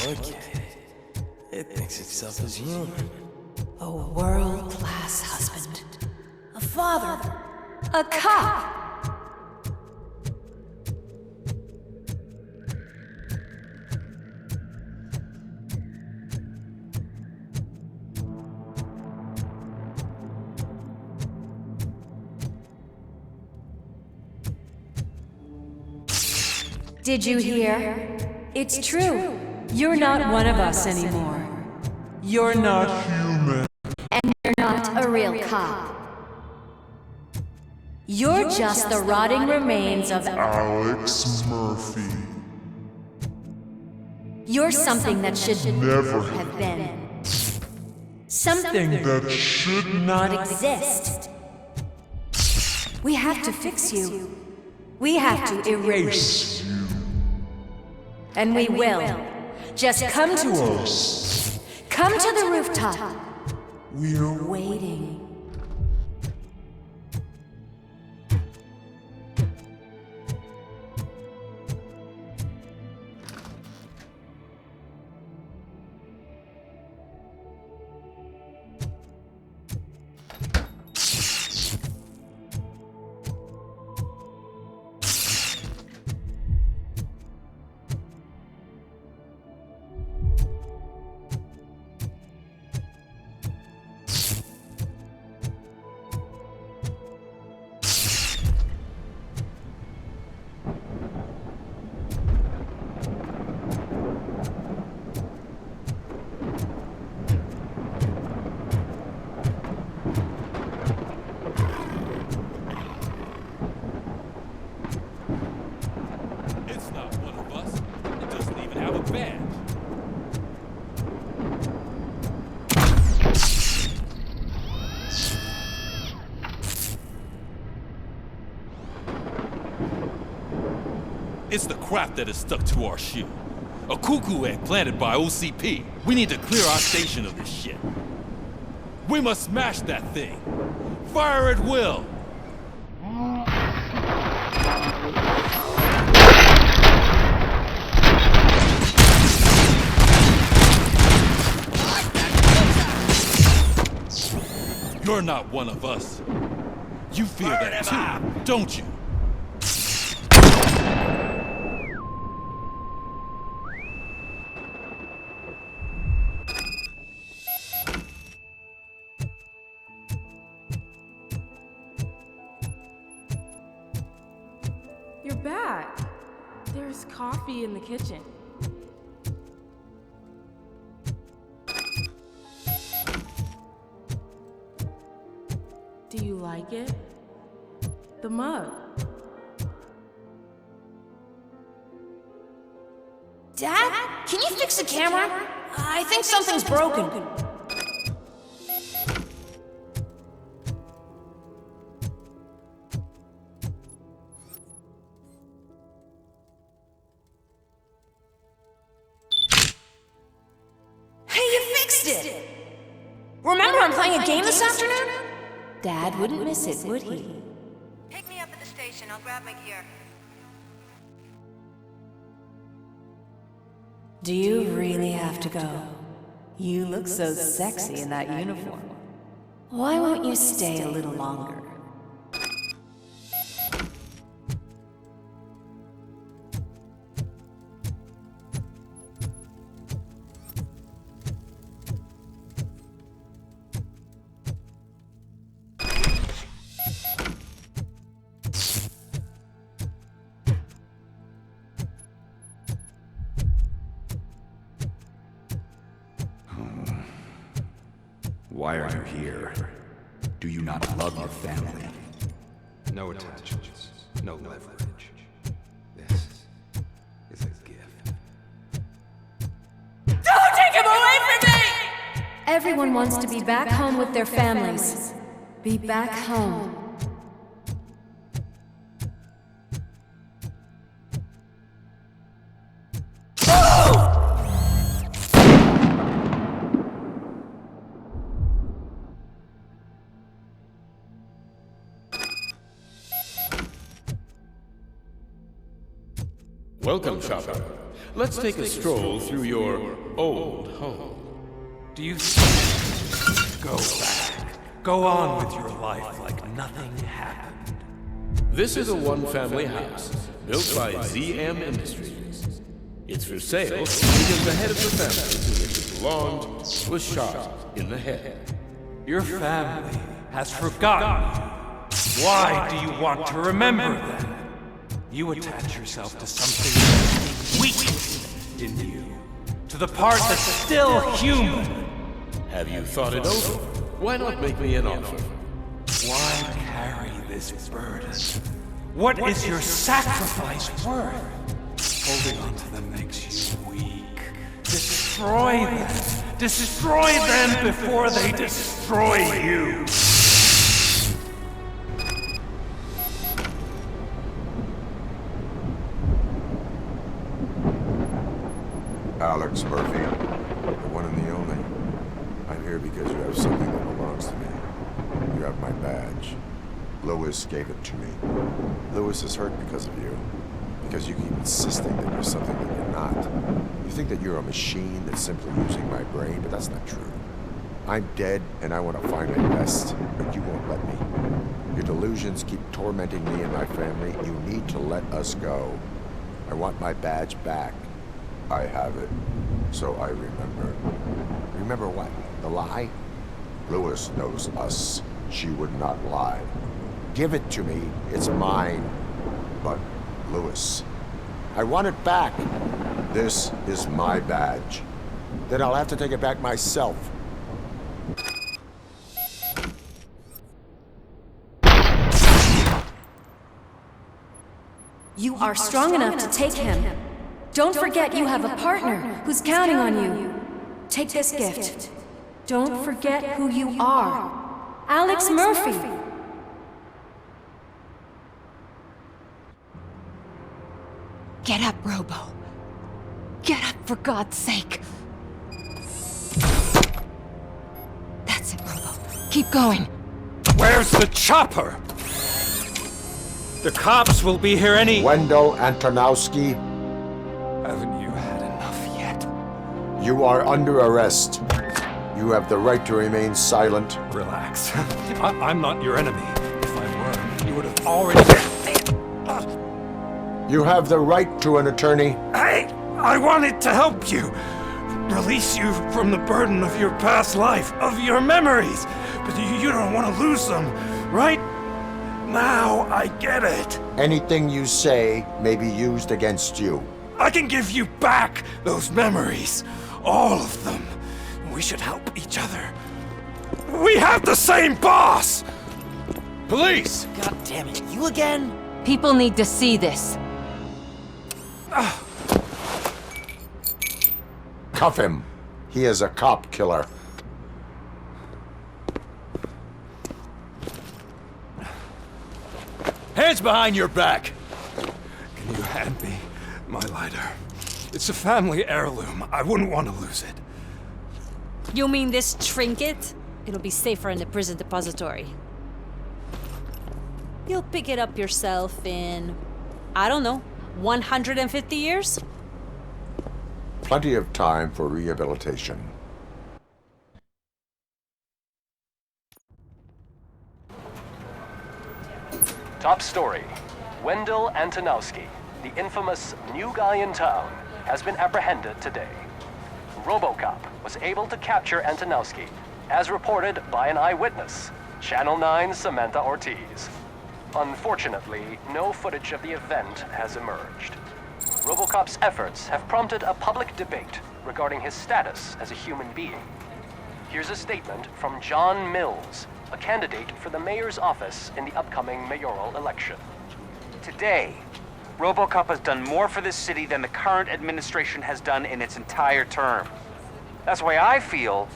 S15: Okay. It thinks itself as human.
S14: A world-class husband. A father. A cop.
S23: Did you hear? It's true. You're not one of us anymore. You're not human. And you're not a real cop. You're just the rotting remains of
S24: Alex Murphy.
S23: You're something that should
S24: Never
S23: have been. Something
S24: that should
S23: not exist. We have to fix you. We have to erase
S24: you.
S23: And we will. Just come to us. Come to the rooftop.
S24: We're
S23: waiting.
S25: It's the crap that is stuck to our shoe. A cuckoo egg planted by OCP. We need to clear our station of this shit. We must smash that thing. Fire at will. You're not one of us. You feel that too, don't you?
S26: You're back. There's coffee in the kitchen. Do you like it? The mug.
S13: Dad? Can you fix the camera? I think something's broken. Hey, you fixed it! Remember I'm playing a game this afternoon?
S14: Dad wouldn't miss it, would he?
S12: Pick me up at the station. I'll grab my gear.
S14: Do you really have to go? You look so sexy in that uniform. Why won't you stay a little longer?
S27: Why are you here? Do you not love your family?
S9: No attachments. no leverage. This is a gift.
S20: Don't take him away from me!
S23: Everyone wants to be back home with their families. Be back home.
S6: Welcome, shopper. Let's take a stroll through your old home.
S9: Do you go back? Go on with your life like nothing happened.
S6: This is a one-family house built by ZM Industries. It's for sale because the head of the family to which it belonged was shot in the head.
S9: Your family has forgotten you. Why do you want to remember them? You attach yourself to something weak in you, to the part that's still human.
S6: Have you thought it over? Why not make me an offer?
S9: Why carry this burden? What is your sacrifice worth? Holding on to them makes you weak. Destroy them. Destroy them before they destroy you.
S3: Alex Murphy, the one and the only. I'm here because you have something that belongs to me. You have my badge. Lewis gave it to me. Lewis is hurt because of you. Because you keep insisting that you're something that you're not. You think that you're a machine that's simply using my brain, but that's not true. I'm dead, and I want to find my rest, but you won't let me. Your delusions keep tormenting me and my family. You need to let us go. I want my badge back. I have it, so I remember. Remember what? The lie? Lewis knows us. She would not lie. Give it to me. It's mine. But, Lewis, I want it back. This is my badge. Then I'll have to take it back myself.
S23: You are strong enough to take him. Don't forget you have a partner who's counting on you. Take this gift. Don't forget who you are. Alex Murphy.
S8: Get up, Robo. Get up, for God's sake. That's it, Robo. Keep going.
S9: Where's the chopper? The cops will be here any...
S3: Wendell Antonowski.
S9: Haven't you had enough yet?
S3: You are under arrest. You have the right to remain silent.
S9: Relax. I'm not your enemy. If I were, you would have already...
S3: You have the right to an attorney.
S9: I wanted to help you. Release you from the burden of your past life, of your memories. But you don't want to lose them, right? Now I get it.
S3: Anything you say may be used against you.
S9: I can give you back those memories. All of them. We should help each other. We have the same boss!
S6: Police!
S11: God damn it, you again?
S8: People need to see this.
S3: Cuff him. He is a cop killer.
S6: Hands behind your back!
S9: Can you hand me my lighter? It's a family heirloom. I wouldn't want to lose it.
S1: You mean this trinket? It'll be safer in the prison depository. You'll pick it up yourself in, I don't know, 150 years?
S3: Plenty of time for rehabilitation.
S4: Top story. Wendell Antonowski, the infamous new guy in town, has been apprehended today. Robocop was able to capture Antonowski, as reported by an eyewitness, Channel 9's Samantha Ortiz. Unfortunately, no footage of the event has emerged. Robocop's efforts have prompted a public debate regarding his status as a human being. Here's a statement from John Mills, a candidate for the mayor's office in the upcoming mayoral election.
S9: Today, Robocop has done more for this city than the current administration has done in its entire term. That's why I feel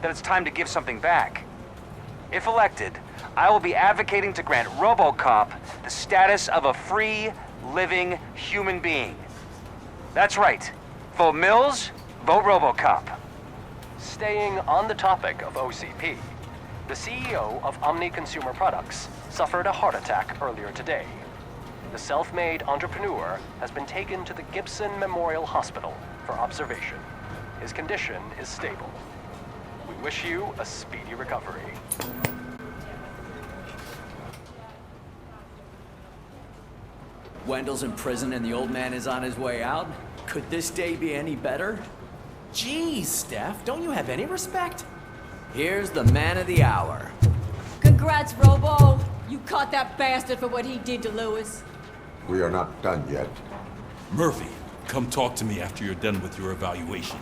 S9: that it's time to give something back. If elected, I will be advocating to grant Robocop the status of a free, living human being. That's right. Vote Mills, vote Robocop.
S4: Staying on the topic of OCP, the CEO of Omni Consumer Products suffered a heart attack earlier today. The self-made entrepreneur has been taken to the Gibson Memorial Hospital for observation. His condition is stable. We wish you a speedy recovery.
S2: Wendell's in prison and the old man is on his way out? Could this day be any better?
S10: Jeez, Steph, don't you have any respect?
S2: Here's the man of the hour.
S13: Congrats, Robo. You caught that bastard for what he did to Lewis.
S3: We are not done yet.
S25: Murphy, come talk to me after you're done with your evaluation.